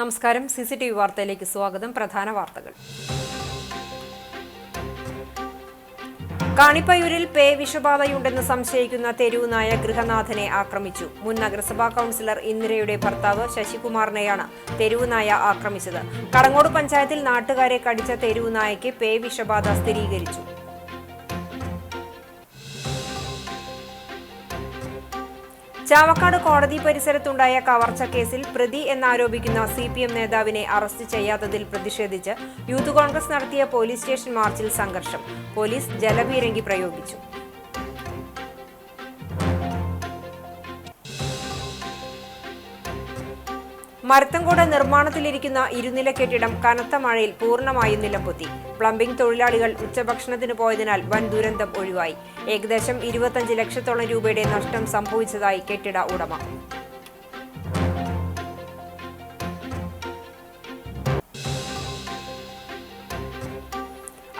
നമസ്കാരം. CCTV വാർത്തയിലേക്ക് സ്വാഗതം. പ്രധാന വാർത്തകൾ. കാണിപ്പയൂരിൽ പേ വിഷബാധയുണ്ടെന്ന് സംശയിക്കുന്ന തെരുവ് നായ ഗൃഹനാഥനെ ആക്രമിച്ചു. മുൻ നഗരസഭാ കൗൺസിലർ ഇന്ദിരയുടെ ഭർത്താവ് ശശികുമാറിനെയാണ് തെരുവ് നായ ആക്രമിച്ചത്. കടങ്ങോട് പഞ്ചായത്തിൽ നാട്ടുകാരെ കടിച്ച തെരുവ് നായയ്ക്ക് പേ വിഷബാധ സ്ഥിരീകരിച്ചു. ചാവക്കാട് കോടതി പരിസരത്തുണ്ടായ കവർച്ച കേസിൽ പ്രതി എന്നാരോപിക്കുന്ന CPM നേതാവിനെ അറസ്റ്റ് ചെയ്യാത്തതിൽ പ്രതിഷേധിച്ച് യൂത്ത് കോൺഗ്രസ് നടത്തിയ പോലീസ് സ്റ്റേഷൻ മാർച്ചിൽ സംഘർഷം. പോലീസ് ജലപീരങ്കി പ്രയോഗിച്ചു. മരത്തങ്കോട് നിർമ്മാണത്തിലിരിക്കുന്ന ഇരുനില കെട്ടിടം കനത്ത മഴയിൽ പൂർണ്ണമായും നിലംപൊത്തി. പ്ലംബിംഗ് തൊഴിലാളികൾ ഉച്ചഭക്ഷണത്തിന് പോയതിനാൽ വൻ ദുരന്തം ഒഴിവായി. ഏകദേശം 25 ലക്ഷത്തോളം രൂപയുടെ നഷ്ടം സംഭവിച്ചതായി കെട്ടിട ഉടമ.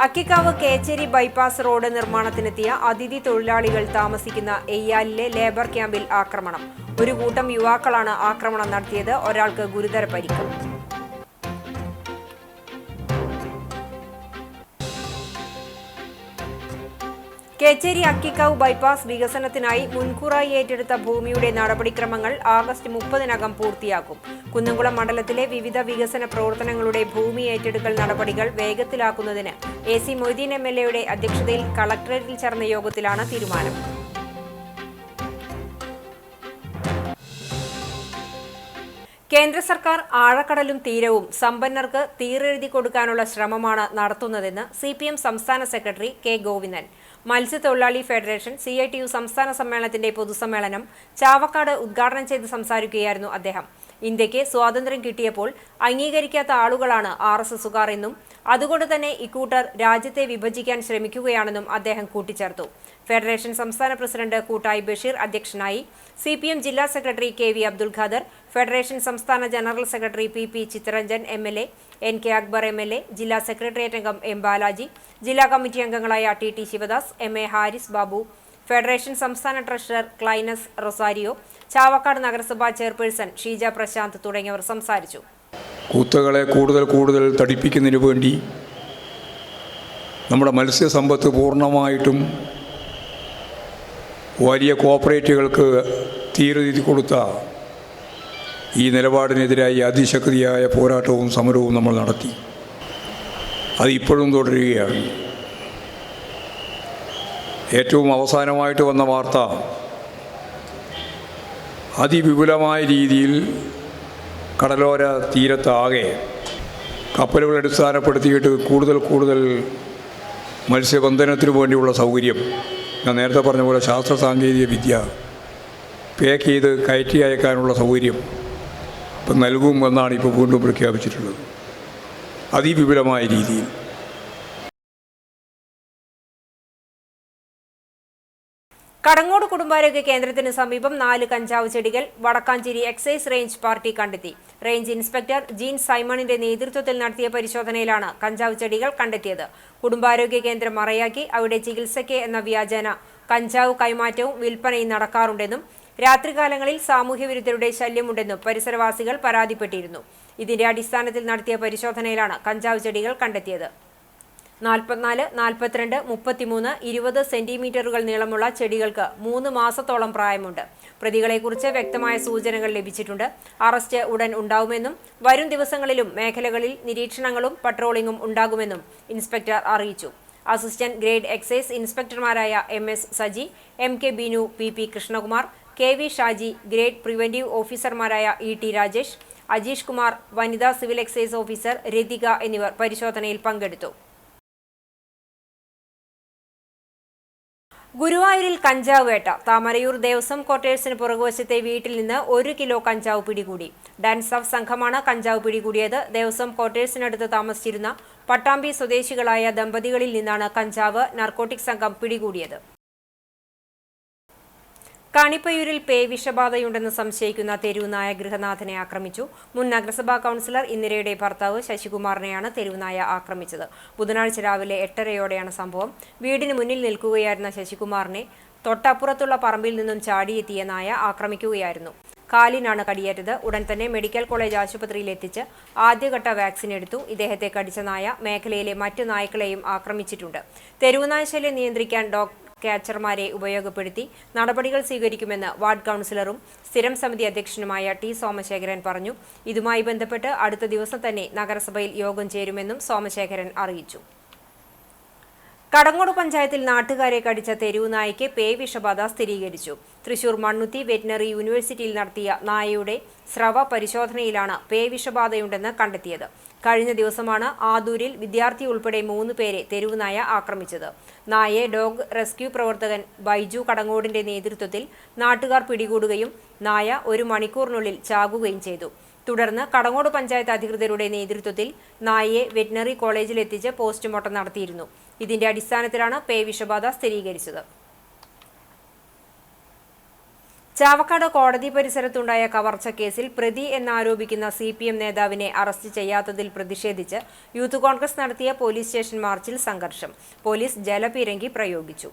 അക്കിക്കാവ് കേച്ചേരി ബൈപ്പാസ് റോഡ് നിർമ്മാണത്തിനെത്തിയ അതിഥി തൊഴിലാളികൾ താമസിക്കുന്ന എയ്യാലിലെ ലേബർ ക്യാമ്പിൽ ആക്രമണം. ഒരു കൂട്ടം യുവാക്കളാണ് ആക്രമണം നടത്തിയത്. ഒരാൾക്ക് ഗുരുതര പരിക്ക്. കേച്ചേരി അക്കിക്കാവ് ബൈപ്പാസ് വികസനത്തിനായി മുൻകൂറായി ഏറ്റെടുത്ത ഭൂമിയുടെ നടപടിക്രമങ്ങൾ ആഗസ്റ്റ് 30-നകം പൂർത്തിയാക്കും. കുന്നംകുളം മണ്ഡലത്തിലെ വിവിധ വികസന പ്രവർത്തനങ്ങളുടെ ഭൂമി ഏറ്റെടുക്കൽ നടപടികൾ വേഗത്തിലാക്കുന്നതിന് AC മൊയ്തീൻ MLA അധ്യക്ഷതയിൽ കളക്ടറേറ്റിൽ ചേർന്ന യോഗത്തിലാണ് തീരുമാനം. കേന്ദ്ര സർക്കാർ ആഴക്കടലും തീരവും സമ്പന്നർക്ക് തീരെഴുതി കൊടുക്കാനുള്ള ശ്രമമാണ് നടത്തുന്നതെന്ന് CPM സംസ്ഥാന സെക്രട്ടറി K. ഗോവിന്ദൻ. മത്സ്യത്തൊഴിലാളി ഫെഡറേഷൻ CITU സംസ്ഥാന സമ്മേളനത്തിന്റെ പൊതുസമ്മേളനം ചാവക്കാട് ഉദ്ഘാടനം ചെയ്ത് സംസാരിക്കുകയായിരുന്നു അദ്ദേഹം. ഇന്ത്യക്ക് സ്വാതന്ത്ര്യം കിട്ടിയപ്പോൾ അംഗീകരിക്കാത്ത ആളുകളാണ് RSSുകാർ എന്നും അതുകൊണ്ട് തന്നെ ഇക്കൂട്ടർ രാജ്യത്തെ വിഭജിക്കാൻ ശ്രമിക്കുകയാണെന്നും അദ്ദേഹം കൂട്ടിച്ചേർത്തു. ഫെഡറേഷൻ സംസ്ഥാന പ്രസിഡന്റ് കൂട്ടായി ബഷീർ അധ്യക്ഷനായി. CPM ജില്ലാ secretary KV Abdul Khader, federation സംസ്ഥാന general secretary PP Chittaranjan MLA, NK Akbar MLA, ജില്ലാ സെക്രട്ടേറിയറ്റ് അംഗം M. ബാലാജി, ജില്ലാ കമ്മിറ്റി അംഗങ്ങളായ TT Sivadas, MA Haris Babu, federation സംസ്ഥാന ട്രഷറർ ക്ലൈനസ് റൊസാരിയോ, ചാവക്കാട് നഗരസഭാ ചെയർപേഴ്സൺ ഷീജ പ്രശാന്ത് തുടങ്ങിയവർ സംസാരിച്ചു. കൂത്തകളെ കൂടുതൽ തടിപ്പിക്കുന്നതിന് വേണ്ടി നമ്മുടെ മത്സ്യസമ്പത്ത് പൂർണ്ണമായിട്ടും വലിയ കോർപ്പറേറ്റുകൾക്ക് തീരെഴുതി കൊടുത്ത ഈ നിലപാടിനെതിരായി അതിശക്തിയായ പോരാട്ടവും സമരവും നമ്മൾ നടത്തി. അത് ഇപ്പോഴും തുടരുകയാണ്. ഏറ്റവും അവസാനമായിട്ട് വന്ന വാർത്ത അതിവിപുലമായ രീതിയിൽ കടലോര തീരത്താകെ കപ്പലുകൾ അടിസ്ഥാനപ്പെടുത്തിയിട്ട് കൂടുതൽ മത്സ്യബന്ധനത്തിനു വേണ്ടിയുള്ള സൗകര്യം, ഞാൻ നേരത്തെ പറഞ്ഞ പോലെ ശാസ്ത്ര സാങ്കേതിക വിദ്യ പാക്ക് ചെയ്ത് കയറ്റി അയക്കാനുള്ള സൗകര്യം ഇപ്പം നൽകുമെന്നാണ് ഇപ്പോൾ വീണ്ടും പ്രഖ്യാപിച്ചിട്ടുള്ളത്. അതിവിപുലമായ രീതിയിൽ. കടങ്ങോട് കുടുംബാരോഗ്യ കേന്ദ്രത്തിന് സമീപം 4 കഞ്ചാവ് ചെടികൾ വടക്കാഞ്ചേരി എക്സൈസ് റേഞ്ച് പാർട്ടി കണ്ടെത്തി. റേഞ്ച് ഇൻസ്പെക്ടർ ജീൻ സൈമണിന്റെ നേതൃത്വത്തിൽ നടത്തിയ പരിശോധനയിലാണ് കഞ്ചാവ് ചെടികൾ കണ്ടെത്തിയത്. കുടുംബാരോഗ്യ കേന്ദ്രം മറയാക്കി അവിടെ ചികിത്സയ്ക്ക് എന്ന വ്യാജേന കഞ്ചാവ് കൈമാറ്റവും വിൽപ്പനയും നടക്കാറുണ്ടെന്നും രാത്രികാലങ്ങളിൽ സാമൂഹ്യവിരുദ്ധരുടെ ശല്യമുണ്ടെന്നും പരിസരവാസികൾ പരാതിപ്പെട്ടിരുന്നു. ഇതിന്റെ അടിസ്ഥാനത്തിൽ നടത്തിയ പരിശോധനയിലാണ് കഞ്ചാവ് ചെടികൾ കണ്ടെത്തിയത്. 44, 42, 33, 20 സെന്റിമീറ്ററുകൾ നീളമുള്ള ചെടികൾക്ക് 3 മാസത്തോളം പ്രായമുണ്ട്. പ്രതികളെക്കുറിച്ച് വ്യക്തമായ സൂചനകൾ ലഭിച്ചിട്ടുണ്ട്. അറസ്റ്റ് ഉടൻ ഉണ്ടാവുമെന്നും വരും ദിവസങ്ങളിലും മേഖലകളിൽ നിരീക്ഷണങ്ങളും പട്രോളിംഗും ഉണ്ടാകുമെന്നും ഇൻസ്പെക്ടർ അറിയിച്ചു. അസിസ്റ്റന്റ് ഗ്രേഡ് എക്സൈസ് ഇൻസ്പെക്ടർമാരായ MS Saji, MK Binu, PP Krishnakumar, KV Shaji, grade preventive ഓഫീസർമാരായ ET രാജേഷ്, അജീഷ് കുമാർ, വനിതാ സിവിൽ എക്സൈസ് ഓഫീസർ രതിക എന്നിവർ പരിശോധനയിൽ പങ്കെടുത്തു. ഗുരുവായൂരിൽ കഞ്ചാവ് വേട്ട. താമരയൂർ ദേവസ്വം ക്വാർട്ടേഴ്സിന് പുറകുവശത്തെ വീട്ടിൽ നിന്ന് 1 കിലോ കഞ്ചാവ് പിടികൂടി. ഡാൻസ് ഓഫ് സംഘമാണ് കഞ്ചാവ് പിടികൂടിയത്. ദേവസ്വം ക്വാർട്ടേഴ്സിനടുത്ത് താമസിച്ചിരുന്ന പട്ടാമ്പി സ്വദേശികളായ ദമ്പതികളിൽ നിന്നാണ് കഞ്ചാവ് നാർക്കോട്ടിക് സംഘം പിടികൂടിയത്. കാണിപ്പയൂരിൽ പേ വിഷബാധയുണ്ടെന്ന് സംശയിക്കുന്ന തെരുവ് നായ ഗൃഹനാഥനെ ആക്രമിച്ചു. മുൻ നഗരസഭാ കൗൺസിലർ ഇന്ദിരയുടെ ഭർത്താവ് ശശികുമാറിനെയാണ് തെരുവ് നായ ആക്രമിച്ചത്. ബുധനാഴ്ച രാവിലെ 8:30യോടെയാണ് സംഭവം. വീടിന് മുന്നിൽ നിൽക്കുകയായിരുന്ന ശശികുമാറിനെ തൊട്ടപ്പുറത്തുള്ള പറമ്പിൽ നിന്നും ചാടിയെത്തിയ നായ ആക്രമിക്കുകയായിരുന്നു. കാലിനാണ് കടിയേറ്റത്. ഉടൻ തന്നെ മെഡിക്കൽ കോളേജ് ആശുപത്രിയിൽ എത്തിച്ച് ആദ്യഘട്ട വാക്സിൻ എടുത്തു. ഇദ്ദേഹത്തെ കടിച്ച നായ മേഖലയിലെ മറ്റു നായ്ക്കളെയും ആക്രമിച്ചിട്ടുണ്ട്. തെരുവുനായ ശല്യം നിയന്ത്രിക്കാൻ ഡോഗ് ക്യാച്ചർമാരെ ഉപയോഗപ്പെടുത്തി നടപടികൾ സ്വീകരിക്കുമെന്ന് വാർഡ് കൗൺസിലറും സ്ഥിരം സമിതി അധ്യക്ഷനുമായ ടി സോമശേഖരൻ പറഞ്ഞു. ഇതുമായി ബന്ധപ്പെട്ട് അടുത്ത ദിവസം തന്നെ നഗരസഭയിൽ യോഗം ചേരുമെന്നും സോമശേഖരൻ അറിയിച്ചു. കടങ്ങോട് പഞ്ചായത്തിൽ നാട്ടുകാരെ കടിച്ച തെരുവു നായയ്ക്ക് പേ വിഷബാധ സ്ഥിരീകരിച്ചു. തൃശൂർ മണ്ണുത്തി വെറ്റിനറി യൂണിവേഴ്സിറ്റിയിൽ നടത്തിയ നായയുടെ സ്രവ പരിശോധനയിലാണ് പേ വിഷബാധയുണ്ടെന്ന് കണ്ടെത്തിയത്. കഴിഞ്ഞ ദിവസമാണ് ആദൂരിൽ വിദ്യാർത്ഥി ഉൾപ്പെടെ 3 പേരെ തെരുവുനായ ആക്രമിച്ചത്. നായയെ ഡോഗ് റെസ്ക്യൂ പ്രവർത്തകൻ ബൈജു കടങ്ങോടിന്റെ നേതൃത്വത്തിൽ നാട്ടുകാർ പിടികൂടുകയും നായ 1 മണിക്കൂറിനുള്ളിൽ ചാകുകയും ചെയ്തു. തുടർന്ന് കടങ്ങോട് പഞ്ചായത്ത് അധികൃതരുടെ നേതൃത്വത്തിൽ നായയെ വെറ്റിനറി കോളേജിലെത്തിച്ച് പോസ്റ്റ്മോർട്ടം നടത്തിയിരുന്നു. ഇതിന്റെ അടിസ്ഥാനത്തിലാണ് പേ വിഷബാധ സ്ഥിരീകരിച്ചത്. ചാവക്കാട് കോടതി പരിസരത്തുണ്ടായ കവർച്ച കേസിൽ പ്രതി എന്നാരോപിക്കുന്ന CPM നേതാവിനെ അറസ്റ്റ് ചെയ്യാത്തതിൽ പ്രതിഷേധിച്ച് യൂത്ത് കോൺഗ്രസ് നടത്തിയ പോലീസ് സ്റ്റേഷൻ മാർച്ചിൽ സംഘർഷം. പോലീസ് ജലപീരങ്കി പ്രയോഗിച്ചു.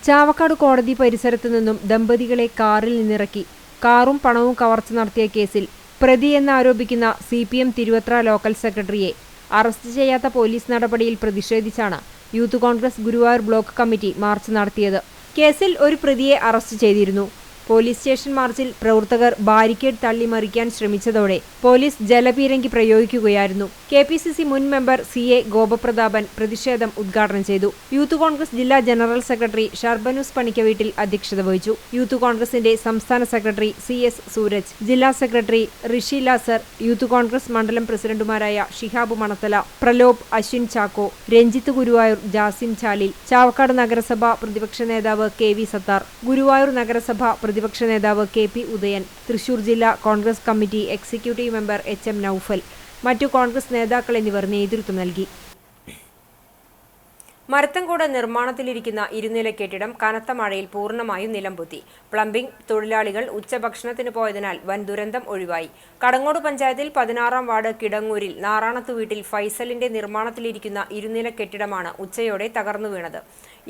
ചാവക്കാട് കോടതി പരിസരത്തു നിന്നും ദമ്പതികളെ കാറിൽ നിന്നിറക്കി കാറും പണവും കവർച്ച നടത്തിയ കേസിൽ പ്രതി എന്നാരോപിക്കുന്ന CPM തിരുവത്ര ലോക്കൽ സെക്രട്ടറിയെ അറസ്റ്റ് ചെയ്യാത്ത പോലീസ് നടപടിയിൽ പ്രതിഷേധിച്ചാണ് youth Congress Guruvayur block committee March നടത്തിയത്. കേസിൽ ഒരു പ്രതിയെ അറസ്റ്റ് ചെയ്തിരുന്നു. പോലീസ് സ്റ്റേഷൻ മാർച്ചിൽ പ്രവർത്തകർ ബാരിക്കേഡ് തള്ളിമറിക്കാൻ ശ്രമിച്ചതോടെ പോലീസ് ജലപീരങ്കി പ്രയോഗിക്കുകയായിരുന്നു. KPCC മുൻ മെമ്പർ CA ഗോപപ്രതാപൻ പ്രതിഷേധം ഉദ്ഘാടനം ചെയ്തു. യൂത്ത് കോൺഗ്രസ് ജില്ലാ ജനറൽ സെക്രട്ടറി ഷർബനൂസ് പണിക്കവീട്ടിൽ അധ്യക്ഷത വഹിച്ചു. യൂത്ത് കോൺഗ്രസിന്റെ സംസ്ഥാന സെക്രട്ടറി CS സൂരജ്, ജില്ലാ സെക്രട്ടറി ഋഷി ലാസർ, യൂത്ത് കോൺഗ്രസ് മണ്ഡലം പ്രസിഡന്റുമാരായ ഷിഹാബ് മണത്തല, പ്രലോഭ്, അശ്വിൻ ചാക്കോ, രഞ്ജിത്ത് ഗുരുവായൂർ, ജാസിം ചാലിൽ, ചാവക്കാട് നഗരസഭ പ്രതിപക്ഷ നേതാവ് KV സത്താർ, ഗുരുവായൂർ നഗരസഭ പ്രതിപക്ഷ നേതാവ് KP ഉദയൻ, തൃശൂർ ജില്ലാ Congress committee executive member HM Naufal, മറ്റു കോൺഗ്രസ് നേതാക്കൾ എന്നിവർ നേതൃത്വം നൽകി. മരത്തങ്കോട് നിർമ്മാണത്തിലിരിക്കുന്ന ഇരുനില കെട്ടിടം കനത്ത മഴയിൽ പൂർണ്ണമായും നിലംപൊത്തി. പ്ലംബിംഗ് തൊഴിലാളികൾ ഉച്ചഭക്ഷണത്തിന് പോയതിനാൽ വൻ ദുരന്തം ഒഴിവായി. കടങ്ങോട് പഞ്ചായത്തിൽ 16-ാം വാർഡ് കിടങ്ങൂരിൽ നാറാണത്ത് വീട്ടിൽ ഫൈസലിന്റെ നിർമ്മാണത്തിലിരിക്കുന്ന ഇരുനില കെട്ടിടമാണ് ഉച്ചയോടെ തകർന്നു വീണത്.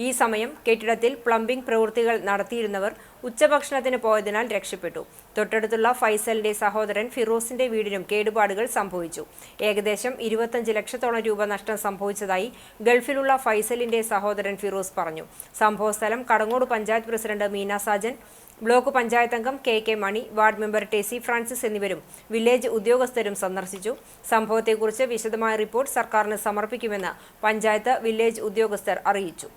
ഈ സമയം കെട്ടിടത്തിൽ പ്ലംബിംഗ് പ്രവൃത്തികൾ നടത്തിയിരുന്നവർ ഉച്ചഭക്ഷണത്തിന് പോയതിനാൽ രക്ഷപ്പെട്ടു. തൊട്ടടുത്തുള്ള ഫൈസലിന്റെ സഹോദരൻ ഫിറോസിന്റെ വീടിനും കേടുപാടുകൾ സംഭവിച്ചു. ഏകദേശം 25 ലക്ഷത്തോളം രൂപ നഷ്ടം സംഭവിച്ചതായി ഗൾഫിലുള്ള ഫൈസലിന്റെ സഹോദരൻ ഫിറോസ് പറഞ്ഞു. സംഭവസ്ഥലം കടങ്ങോട് പഞ്ചായത്ത് പ്രസിഡന്റ് മീന സാജൻ, ബ്ലോക്ക് പഞ്ചായത്ത് അംഗം KK മണി, വാർഡ് മെമ്പർ ടെസി ഫ്രാൻസിസ് എന്നിവരും വില്ലേജ് ഉദ്യോഗസ്ഥരും സന്ദർശിച്ചു. സംഭവത്തെക്കുറിച്ച് വിശദമായ റിപ്പോർട്ട് സർക്കാരിന് സമർപ്പിക്കുമെന്ന് പഞ്ചായത്ത് വില്ലേജ് ഉദ്യോഗസ്ഥർ അറിയിച്ചു.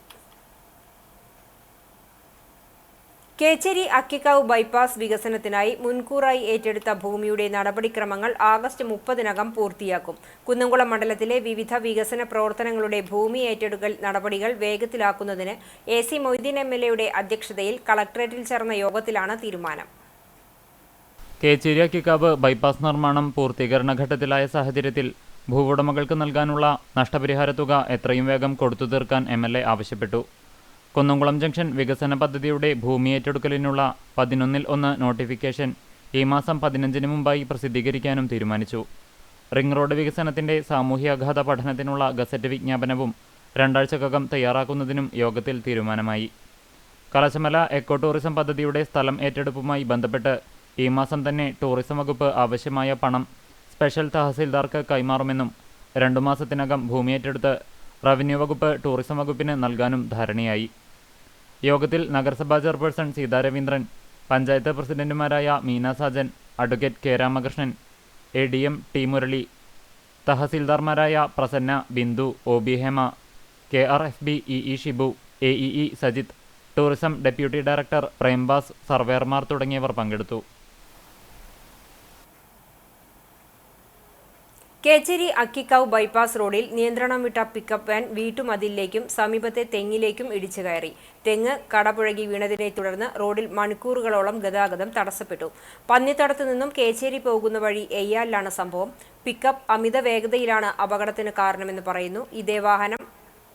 കേച്ചേരി അക്കിക്കാവ് ബൈപ്പാസ് വികസനത്തിനായി മുൻകൂറായി ഏറ്റെടുത്ത ഭൂമിയുടെ നടപടിക്രമങ്ങൾ ആഗസ്റ്റ് 30-നകം പൂർത്തിയാക്കും. കുന്നംകുളം മണ്ഡലത്തിലെ വിവിധ വികസന പ്രവർത്തനങ്ങളുടെ ഭൂമി ഏറ്റെടുക്കൽ നടപടികൾ വേഗത്തിലാക്കുന്നതിന് AC മൊയ്തീൻ MLAയുടെ അധ്യക്ഷതയിൽ കളക്ടറേറ്റിൽ ചേർന്ന യോഗത്തിലാണ് തീരുമാനം. കേച്ചേരി അക്കിക്കാവ് ബൈപ്പാസ് നിർമ്മാണം പൂർത്തീകരണ ഘട്ടത്തിലായ സാഹചര്യത്തിൽ ഭൂവുടമകൾക്ക് നൽകാനുള്ള നഷ്ടപരിഹാര തുക എത്രയും വേഗം കൊടുത്തു തീർക്കാൻ MLA ആവശ്യപ്പെട്ടു. കുന്നംകുളം ജംഗ്ഷൻ വികസന പദ്ധതിയുടെ ഭൂമി ഏറ്റെടുക്കലിനുള്ള 11-1 നോട്ടിഫിക്കേഷൻ ഈ മാസം 15-ന് മുമ്പായി പ്രസിദ്ധീകരിക്കാനും തീരുമാനിച്ചു. റിംഗ് റോഡ് വികസനത്തിന്റെ സാമൂഹ്യാഘാത പഠനത്തിനുള്ള ഗസറ്റ് വിജ്ഞാപനവും 2 ആഴ്ചക്കകം തയ്യാറാക്കുന്നതിനും യോഗത്തിൽ തീരുമാനമായി. കലശമല എക്കോ ടൂറിസം പദ്ധതിയുടെ സ്ഥലം ഏറ്റെടുപ്പുമായി ബന്ധപ്പെട്ട് ഈ മാസം തന്നെ ടൂറിസം വകുപ്പ് ആവശ്യമായ പണം സ്പെഷ്യൽ തഹസിൽദാർക്ക് കൈമാറുമെന്നും 2 മാസത്തിനകം ഭൂമി ഏറ്റെടുത്ത് റവന്യൂ വകുപ്പ് ടൂറിസം വകുപ്പിന് നൽകാനും ധാരണയായി. യോഗത്തിൽ നഗരസഭാ ചെയർപേഴ്സൺ സീതാ രവീന്ദ്രൻ, പഞ്ചായത്ത് പ്രസിഡന്റുമാരായ Meena Sajan, advocate K Ramakrishnan, ADM T Murali, തഹസിൽദാർമാരായ Prasanna, Bindu, OB Hema, KRFB EE Shibu, AEE Sajith, tourism deputy director Prembas, സർവേയർമാർ തുടങ്ങിയവർ പങ്കെടുത്തു. കേച്ചേരി അക്കിക്കാവ് ബൈപ്പാസ് റോഡിൽ നിയന്ത്രണം വിട്ട പിക്കപ്പ് വാൻ വീട്ടുമതിലിലേക്കും സമീപത്തെ തെങ്ങിലേക്കും ഇടിച്ചു കയറി. തെങ്ങ് കടപുഴകി വീണതിനെ തുടർന്ന് റോഡിൽ മണിക്കൂറുകളോളം ഗതാഗതം തടസ്സപ്പെട്ടു. പന്നിത്തടത്തു നിന്നും കേച്ചേരി പോകുന്ന വഴി എയ്യാലിലാണ് സംഭവം. പിക്കപ്പ് അമിത വേഗതയിലാണ് അപകടത്തിന് കാരണമെന്ന് പറയുന്നു. ഇതേ വാഹനം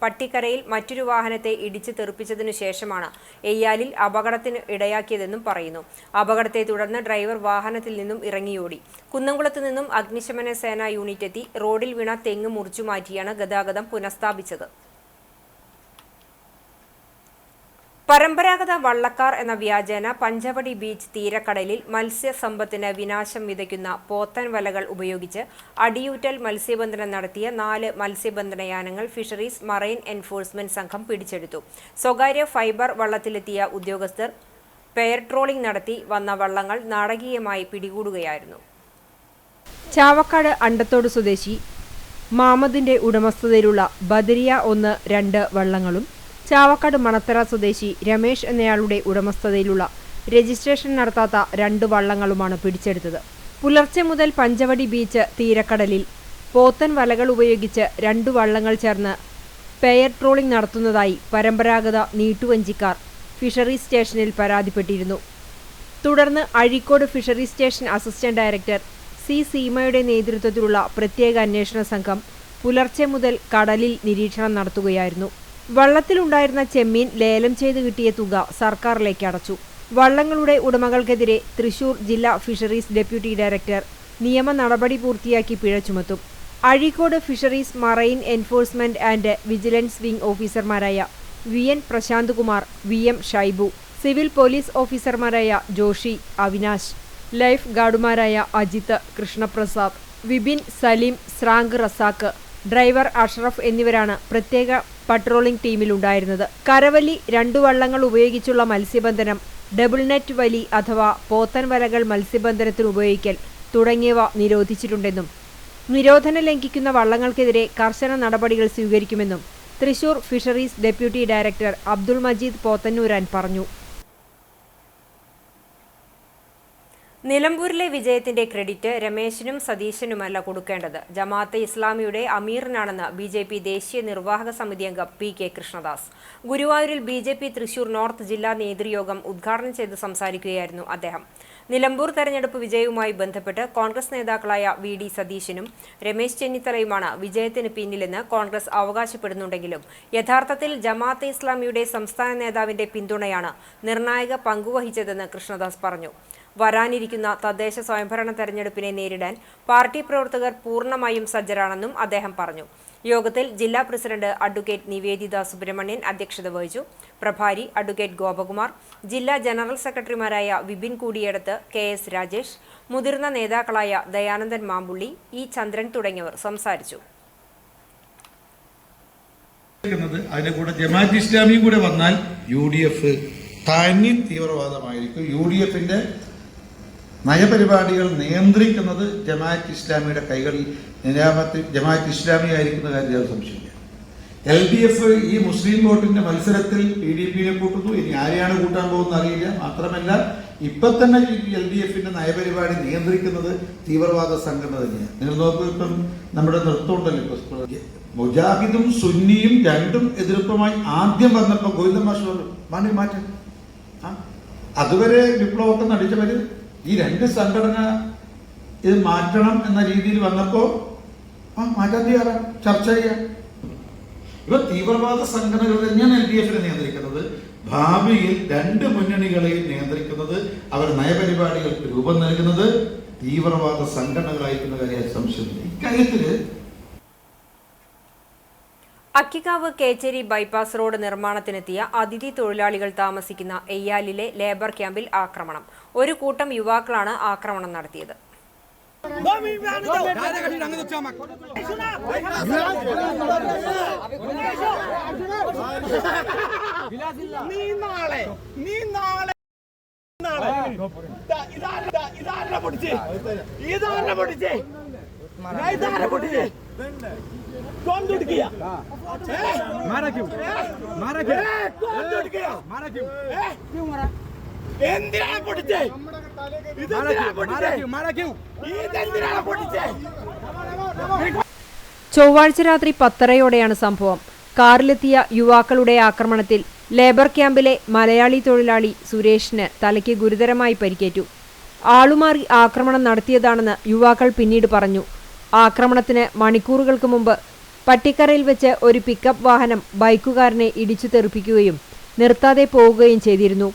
പട്ടിക്കരയിൽ മറ്റൊരു വാഹനത്തെ ഇടിച്ച് തെറിപ്പിച്ചതിനു ശേഷമാണ് എയ്യാലിൽ അപകടത്തിന് ഇടയാക്കിയതെന്നും പറയുന്നു. അപകടത്തെ തുടർന്ന് ഡ്രൈവർ വാഹനത്തിൽ നിന്നും ഇറങ്ങിയോടി. കുന്നംകുളത്ത് നിന്നും അഗ്നിശമന സേനാ യൂണിറ്റ് എത്തി റോഡിൽ വീണ തെങ്ങ് മുറിച്ചു മാറ്റിയാണ് ഗതാഗതം പുനഃസ്ഥാപിച്ചത്. പരമ്പരാഗത വള്ളക്കാർ എന്ന വ്യാജേന പഞ്ചവടി ബീച്ച് തീരക്കടലിൽ മത്സ്യസമ്പത്തിന് വിനാശം വിതയ്ക്കുന്ന പോത്തൻ വലകൾ ഉപയോഗിച്ച് അടിയൂറ്റൽ മത്സ്യബന്ധനം നടത്തിയ 4 മത്സ്യബന്ധനയാനങ്ങൾ ഫിഷറീസ് മറൈൻ എൻഫോഴ്സ്മെന്റ് സംഘം പിടിച്ചെടുത്തു. സ്വകാര്യ ഫൈബർ വള്ളത്തിലെത്തിയ ഉദ്യോഗസ്ഥർ പെയർ ട്രോളിംഗ് നടത്തി വന്ന വള്ളങ്ങൾ നാടകീയമായി പിടികൂടുകയായിരുന്നു. ചാവക്കാട് അണ്ടത്തോട് സ്വദേശി മാമദിന്റെ ഉടമസ്ഥതയിലുള്ള ബദരിയ 1-2 വള്ളങ്ങളും ചാവക്കാട് മണത്തറ സ്വദേശി രമേശ് എന്നയാളുടെ ഉടമസ്ഥതയിലുള്ള രജിസ്ട്രേഷൻ നടത്താത്ത 2 വള്ളങ്ങളുമാണ് പിടിച്ചെടുത്തത്. പുലർച്ചെ മുതൽ പഞ്ചവടി ബീച്ച് തീരക്കടലിൽ പോത്തൻ വലകൾ ഉപയോഗിച്ച് 2 വള്ളങ്ങൾ ചേർന്ന് പെയർ ട്രോളിംഗ് നടത്തുന്നതായി പരമ്പരാഗത നീട്ടുവഞ്ചിക്കാർ ഫിഷറീസ് സ്റ്റേഷനിൽ പരാതിപ്പെട്ടിരുന്നു. തുടർന്ന് Azhikode fisheries station assistant director C സീമയുടെ നേതൃത്വത്തിലുള്ള പ്രത്യേക അന്വേഷണ സംഘം പുലർച്ചെ മുതൽ കടലിൽ നിരീക്ഷണം നടത്തുകയായിരുന്നു. വള്ളത്തിലുണ്ടായിരുന്ന ചെമ്മീൻ ലേലം ചെയ്ത് കിട്ടിയ തുക സർക്കാരിലേക്ക് അടച്ചു. വള്ളങ്ങളുടെ ഉടമകൾക്കെതിരെ തൃശൂർ ജില്ലാ ഫിഷറീസ് ഡെപ്യൂട്ടി ഡയറക്ടർ നിയമ നടപടി പൂർത്തിയാക്കി പിഴ ചുമത്തും. Azhikode fisheries marine enforcement and vigilance wing ഓഫീസർമാരായ VN Prasanth Kumar, VM Shaibu, civil police ഓഫീസർമാരായ ജോഷി, അവിനാശ്, ലൈഫ് ഗാർഡുമാരായ അജിത്ത്, കൃഷ്ണപ്രസാദ്, വിപിൻ, സലീം, സ്രാങ്ക് റസാക്ക്, ഡ്രൈവർ അഷ്റഫ് എന്നിവരാണ് പ്രത്യേക പട്രോളിംഗ് ടീമിലുണ്ടായിരുന്നത്. കരവലി, 2 വള്ളങ്ങൾ ഉപയോഗിച്ചുള്ള മത്സ്യബന്ധനം, ഡബിൾ നെറ്റ് വലി അഥവാ പോത്തൻ വലകൾ മത്സ്യബന്ധനത്തിന് ഉപയോഗിക്കൽ തുടങ്ങിയവ നിരോധിച്ചിട്ടുണ്ടെന്നും നിരോധനം ലംഘിക്കുന്ന വള്ളങ്ങൾക്കെതിരെ കർശന നടപടികൾ സ്വീകരിക്കുമെന്നും Thrissur fisheries deputy director Abdul Majeed Pothannooran പറഞ്ഞു. നിലമ്പൂരിലെ വിജയത്തിന്റെ ക്രെഡിറ്റ് രമേശിനും സതീശനുമല്ല കൊടുക്കേണ്ടത്, ജമാഅത്തെ ഇസ്ലാമിയുടെ അമീറിനാണെന്ന് BJP ദേശീയ നിർവാഹക സമിതി അംഗം PK കൃഷ്ണദാസ്. ഗുരുവായൂരിൽ BJP തൃശൂർ നോർത്ത് ജില്ലാ നേതൃയോഗം ഉദ്ഘാടനം ചെയ്ത് സംസാരിക്കുകയായിരുന്നു അദ്ദേഹം. നിലമ്പൂർ തെരഞ്ഞെടുപ്പ് വിജയവുമായി ബന്ധപ്പെട്ട് കോൺഗ്രസ് നേതാക്കളായ VD സതീശനും രമേശ് ചെന്നിത്തലയുമാണ് വിജയത്തിന് പിന്നിലെന്ന് കോൺഗ്രസ് അവകാശപ്പെടുന്നുണ്ടെങ്കിലും യഥാർത്ഥത്തിൽ ജമാഅത്തെ ഇസ്ലാമിയുടെ സംസ്ഥാന നേതാവിന്റെ പിന്തുണയാണ് നിർണായക പങ്കുവഹിച്ചതെന്ന് കൃഷ്ണദാസ് പറഞ്ഞു. വരാനിരിക്കുന്ന തദ്ദേശ സ്വയംഭരണ തെരഞ്ഞെടുപ്പിനെ നേരിടാൻ പാർട്ടി പ്രവർത്തകർ പൂർണ്ണമായും സജ്ജരാണെന്നും അദ്ദേഹം പറഞ്ഞു. യോഗത്തിൽ ജില്ലാ പ്രസിഡന്റ് അഡ്വക്കേറ്റ് നിവേദിത സുബ്രഹ്മണ്യൻ അധ്യക്ഷത വഹിച്ചു. പ്രഭാരി അഡ്വക്കേറ്റ് ഗോപകുമാർ, ജില്ലാ ജനറൽ സെക്രട്ടറിമാരായ വിപിൻ കൂടിയേടത്ത്, KS രാജേഷ്, മുതിർന്ന നേതാക്കളായ ദയാനന്ദൻ മാമ്പുള്ളി, E ചന്ദ്രൻ തുടങ്ങിയവർ സംസാരിച്ചു. അതിന്റെ കൂടെ ജമാഅത്ത് ഇസ്ലാമിയും കൂടെ വന്നാൽ UDF തനി തീവ്രവാദമായിരിക്കും. UDFന്റെ നയപരിപാടികൾ നിയന്ത്രിക്കുന്നത് ജമാഅത്ത് ഇസ്ലാമിയുടെ കൈകളിൽ ജമാഅത്ത് ഇസ്ലാമി ആയിരിക്കുന്ന കാര്യം സംശയമില്ല. LDF ഈ മുസ്ലിം വോട്ടിന്റെ മത്സരത്തിൽ PDPയെ കൂട്ടുന്നു. ഇനി ആരെയാണ് കൂട്ടാൻ പോകുന്നത് അറിയില്ല. മാത്രമല്ല ഇപ്പൊ തന്നെ LDFന്റെ നയപരിപാടി നിയന്ത്രിക്കുന്നത് തീവ്രവാദ സംഘടന തന്നെയാണ്. നിങ്ങൾ നോക്കൂ, ഇപ്പം നമ്മുടെ നൃത്തമുണ്ടല്ലോ, ഇപ്പൊ മുജാഹിദും സുന്നിയും രണ്ടും എതിർപ്പുമായി ആദ്യം വന്നപ്പോ ഗോവിന്ദ മാഷ് പറഞ്ഞു മാറ്റം. അതുവരെ വിപ്ലവമൊക്കെ നടിച്ചവര് ഈ 2 സംഘടന ഇത് മാറ്റണം എന്ന രീതിയിൽ വന്നപ്പോ മാറ്റാൻ തയ്യാറാണ്, ചർച്ച ചെയ്യാം. ഇവ തീവ്രവാദ സംഘടനകൾ തന്നെയാണ് LDFനെ നിയന്ത്രിക്കുന്നത്. ഭാവിയിൽ 2 മുന്നണികളെയും നിയന്ത്രിക്കുന്നത്, അവർ നയപരിപാടികൾക്ക് രൂപം നൽകുന്നത് തീവ്രവാദ സംഘടനകളായിരിക്കുന്ന കാര്യം സംശയമില്ല. ഇക്കാര്യത്തില് അക്കിക്കാവ് കേച്ചേരി ബൈപ്പാസ് റോഡ് നിർമ്മാണത്തിനെത്തിയ അതിഥി തൊഴിലാളികൾ താമസിക്കുന്ന എയ്യാലിലെ ലേബർ ക്യാമ്പിൽ ആക്രമണം. ഒരു കൂട്ടം യുവാക്കളാണ് ആക്രമണം നടത്തിയത്. कौन टूट गया? मारा क्यों? मारा क्यों? कौन टूट गया? मारा क्यों? क्यों मारा? എന്തിനാണ് പൊട്ടിച്ചേ? ചൊവ്വാഴ്ച രാത്രി 10:30-യോടെയാണ് സംഭവം. കാറിലെത്തിയ യുവാക്കളുടെ ആക്രമണത്തിൽ ലേബർ ക്യാമ്പിലെ മലയാളി തൊഴിലാളി സുരേഷിന് തലയ്ക്ക് ഗുരുതരമായി പരിക്കേറ്റു. ആളുമാറി ആക്രമണം നടത്തിയതാണെന്ന് യുവാക്കൾ പിന്നീട് പറഞ്ഞു. ആക്രമണത്തിന് മണിക്കൂറുകൾക്ക് മുമ്പ് പട്ടിക്കറയിൽ വെച്ച് ഒരു പിക്കപ്പ് വാഹനം ബൈക്കുകാരനെ ഇടിച്ചു തെറിപ്പിക്കുകയും നിർത്താതെ പോവുകയും ചെയ്തിരുന്നു.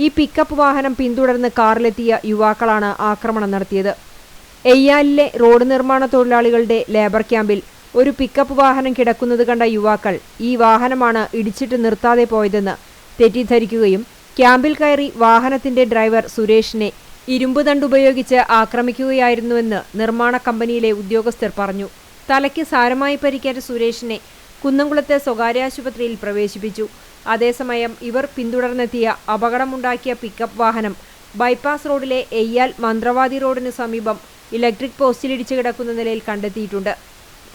ഈ പിക്കപ്പ് വാഹനം പിന്തുടർന്ന് കാറിലെത്തിയ യുവാക്കളാണ് ആക്രമണം നടത്തിയത്. എയ്യാലിലെ റോഡ് നിർമ്മാണ തൊഴിലാളികളുടെ ലേബർ ക്യാമ്പിൽ ഒരു പിക്കപ്പ് വാഹനം കിടക്കുന്നത് കണ്ട യുവാക്കൾ ഈ വാഹനമാണ് ഇടിച്ചിട്ട് നിർത്താതെ പോയതെന്ന് തെറ്റിദ്ധരിക്കുകയും ക്യാമ്പിൽ കയറി വാഹനത്തിന്റെ ഡ്രൈവർ സുരേഷിനെ ഇരുമ്പുതണ്ടുപയോഗിച്ച് ആക്രമിക്കുകയായിരുന്നുവെന്ന് നിർമ്മാണ കമ്പനിയിലെ ഉദ്യോഗസ്ഥർ പറഞ്ഞു. തലയ്ക്ക് സാരമായി പരിക്കേറ്റ സുരേഷിനെ കുന്നംകുളത്തെ സ്വകാര്യ ആശുപത്രിയിൽ പ്രവേശിപ്പിച്ചു. അതേസമയം ഇവർ പിന്തുടർന്നെത്തിയ അപകടമുണ്ടാക്കിയ പിക്കപ്പ് വാഹനം ബൈപ്പാസ് റോഡിലെ എയ്യാൽ മന്ത്രവാദി റോഡിന് സമീപം ഇലക്ട്രിക് പോസ്റ്റിലിടിച്ച് കിടക്കുന്ന നിലയിൽ കണ്ടെത്തിയിട്ടുണ്ട്.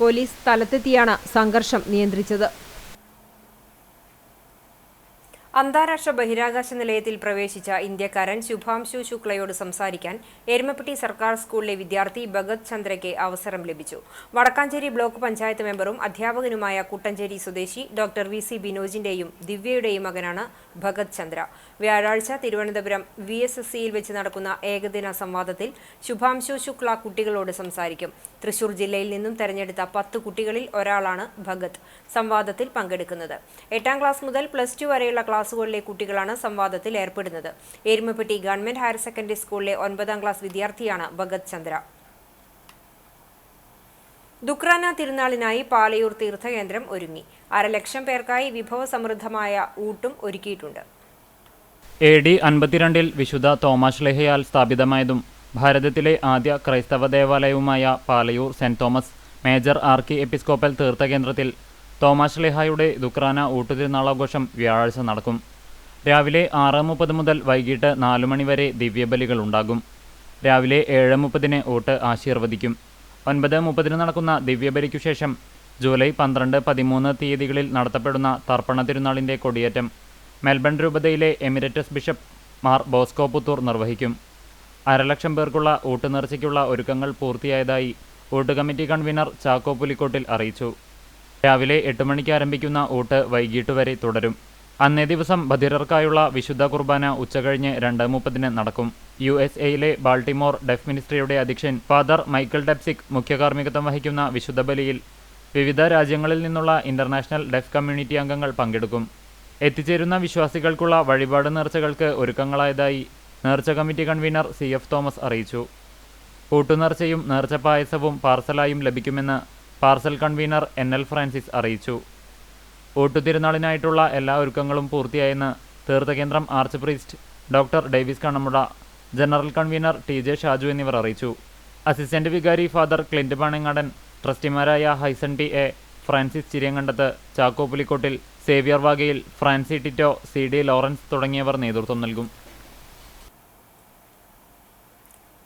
പോലീസ് സ്ഥലത്തെത്തിയാണ് സംഘർഷം നിയന്ത്രിച്ചത്. അന്താരാഷ്ട്ര ബഹിരാകാശ നിലയത്തിൽ പ്രവേശിച്ച ഇന്ത്യക്കാരൻ ശുഭാംശു ശുക്ലയോട് സംസാരിക്കാൻ എരുമപ്പെട്ടി സർക്കാർ സ്കൂളിലെ വിദ്യാർത്ഥി ഭഗത് ചന്ദ്രയ്ക്ക് അവസരം ലഭിച്ചു. വടക്കാഞ്ചേരി ബ്ലോക്ക് പഞ്ചായത്ത് മെമ്പറും അധ്യാപകനുമായ കുട്ടഞ്ചേരി സ്വദേശി ഡോക്ടർ VC ബിനോജിന്റെയും ദിവ്യയുടെയും മകനാണ് ഭഗത് ചന്ദ്ര. വ്യാഴാഴ്ച തിരുവനന്തപുരം VSSCയിൽ വെച്ച് നടക്കുന്ന ഏകദിന സംവാദത്തിൽ ശുഭാംശു ശുക്ല കുട്ടികളോട് സംസാരിക്കും. തൃശൂർ ജില്ലയിൽ നിന്നും തെരഞ്ഞെടുത്ത 10 കുട്ടികളിൽ ഒരാളാണ് ഭഗത് സംവാദത്തിൽ പങ്കെടുക്കുന്നത്. 8ാം ക്ലാസ് മുതൽ +2 വരെയുള്ള ക്ലാസുകളിലെ കുട്ടികളാണ് സംവാദത്തിൽ ഏർപ്പെടുന്നത്. എരുമപ്പെട്ടി ഗവൺമെന്റ് ഹയർ സെക്കൻഡറി സ്കൂളിലെ 9ാം ക്ലാസ് വിദ്യാർത്ഥിയാണ് ഭഗത് ചന്ദ്ര. ദുക്രാന തിരുനാളിനായി പാലയൂർ തീർത്ഥകേന്ദ്രം ഒരുങ്ങി. 1.5 ലക്ഷം പേർക്കായി വിഭവസമൃദ്ധമായ ഊട്ടും ഒരുക്കിയിട്ടുണ്ട്. AD 52 വിശുദ്ധ തോമാശ്ലീഹയാൽ സ്ഥാപിതമായതും ഭാരതത്തിലെ ആദ്യ ക്രൈസ്തവ ദേവാലയവുമായ Palayur saint Thomas major archiepiscopal തീർത്ഥകേന്ദ്രത്തിൽ തോമാശ്ലീഹായുടെ ദുക്രാന ഊട്ടുതിരുനാളാഘോഷം വ്യാഴാഴ്ച നടക്കും. രാവിലെ 6:30 മുതൽ വൈകിട്ട് 4 മണി വരെ ദിവ്യബലികളുണ്ടാകും. രാവിലെ 7:30 ഊട്ട് ആശീർവദിക്കും. 9:30 നടക്കുന്ന ദിവ്യബലിക്കു ശേഷം ജൂലൈ 12, 13 തീയതികളിൽ നടത്തപ്പെടുന്ന തർപ്പണ തിരുനാളിൻ്റെ കൊടിയേറ്റം മെൽബൺ രൂപതയിലെ emeritus bishop Mar Bosco Puthur നിർവഹിക്കും. 1.5 ലക്ഷം പേർക്കുള്ള ഊട്ടുനേർച്ചയ്ക്കുള്ള ഒരുക്കങ്ങൾ പൂർത്തിയായതായി ഊട്ട് കമ്മിറ്റി കൺവീനർ ചാക്കോ പുലിക്കോട്ടിൽ അറിയിച്ചു. രാവിലെ 8 മണിക്ക് ആരംഭിക്കുന്ന ഊട്ട് വൈകിട്ട് വരെ തുടരും. അന്നേ ദിവസം ബധിരർക്കായുള്ള വിശുദ്ധ കുർബാന ഉച്ചകഴിഞ്ഞ് 2:30 നടക്കും. USA ബാൾട്ടിമോർ ഡെഫ് മിനിസ്ട്രിയുടെ അധ്യക്ഷൻ ഫാദർ മൈക്കിൾ ഡെപ്സിക് മുഖ്യകാർമ്മികത്വം വഹിക്കുന്ന വിശുദ്ധ ബലിയിൽ വിവിധ രാജ്യങ്ങളിൽ നിന്നുള്ള ഇന്റർനാഷണൽ ഡെഫ് കമ്മ്യൂണിറ്റി അംഗങ്ങൾ പങ്കെടുക്കും. എത്തിച്ചേരുന്ന വിശ്വാസികൾക്കുള്ള വഴിപാട് നേർച്ചകൾക്ക് ഒരുക്കങ്ങളായതായി നേർച്ച കമ്മിറ്റി കൺവീനർ CF തോമസ് അറിയിച്ചു. ഊട്ടുനേർച്ചയും നേർച്ച പായസവും പാർസലായും ലഭിക്കുമെന്ന് പാർസൽ കൺവീനർ NL ഫ്രാൻസിസ് അറിയിച്ചു. ഊട്ടുതിരുനാളിനായിട്ടുള്ള എല്ലാ ഒരുക്കങ്ങളും പൂർത്തിയായെന്ന് തീർത്ഥകേന്ദ്രം arch priest doctor Davis Kannamuda, general convener TJ Shaju എന്നിവർ അറിയിച്ചു. അസിസ്റ്റന്റ് വികാരി ഫാദർ ക്ലിന്റ് പാണങ്ങാടൻ, ട്രസ്റ്റിമാരായ ഹൈസൺ TA, ഫ്രാൻസിസ് ചിരിയങ്കണ്ടത്ത്, ചാക്കോ പുലിക്കോട്ടിൽ, സേവ്യർ വാഗയിൽ, ഫ്രാൻസി ടിറ്റോ, CD ലോറൻസ് തുടങ്ങിയവർ നേതൃത്വം നൽകും.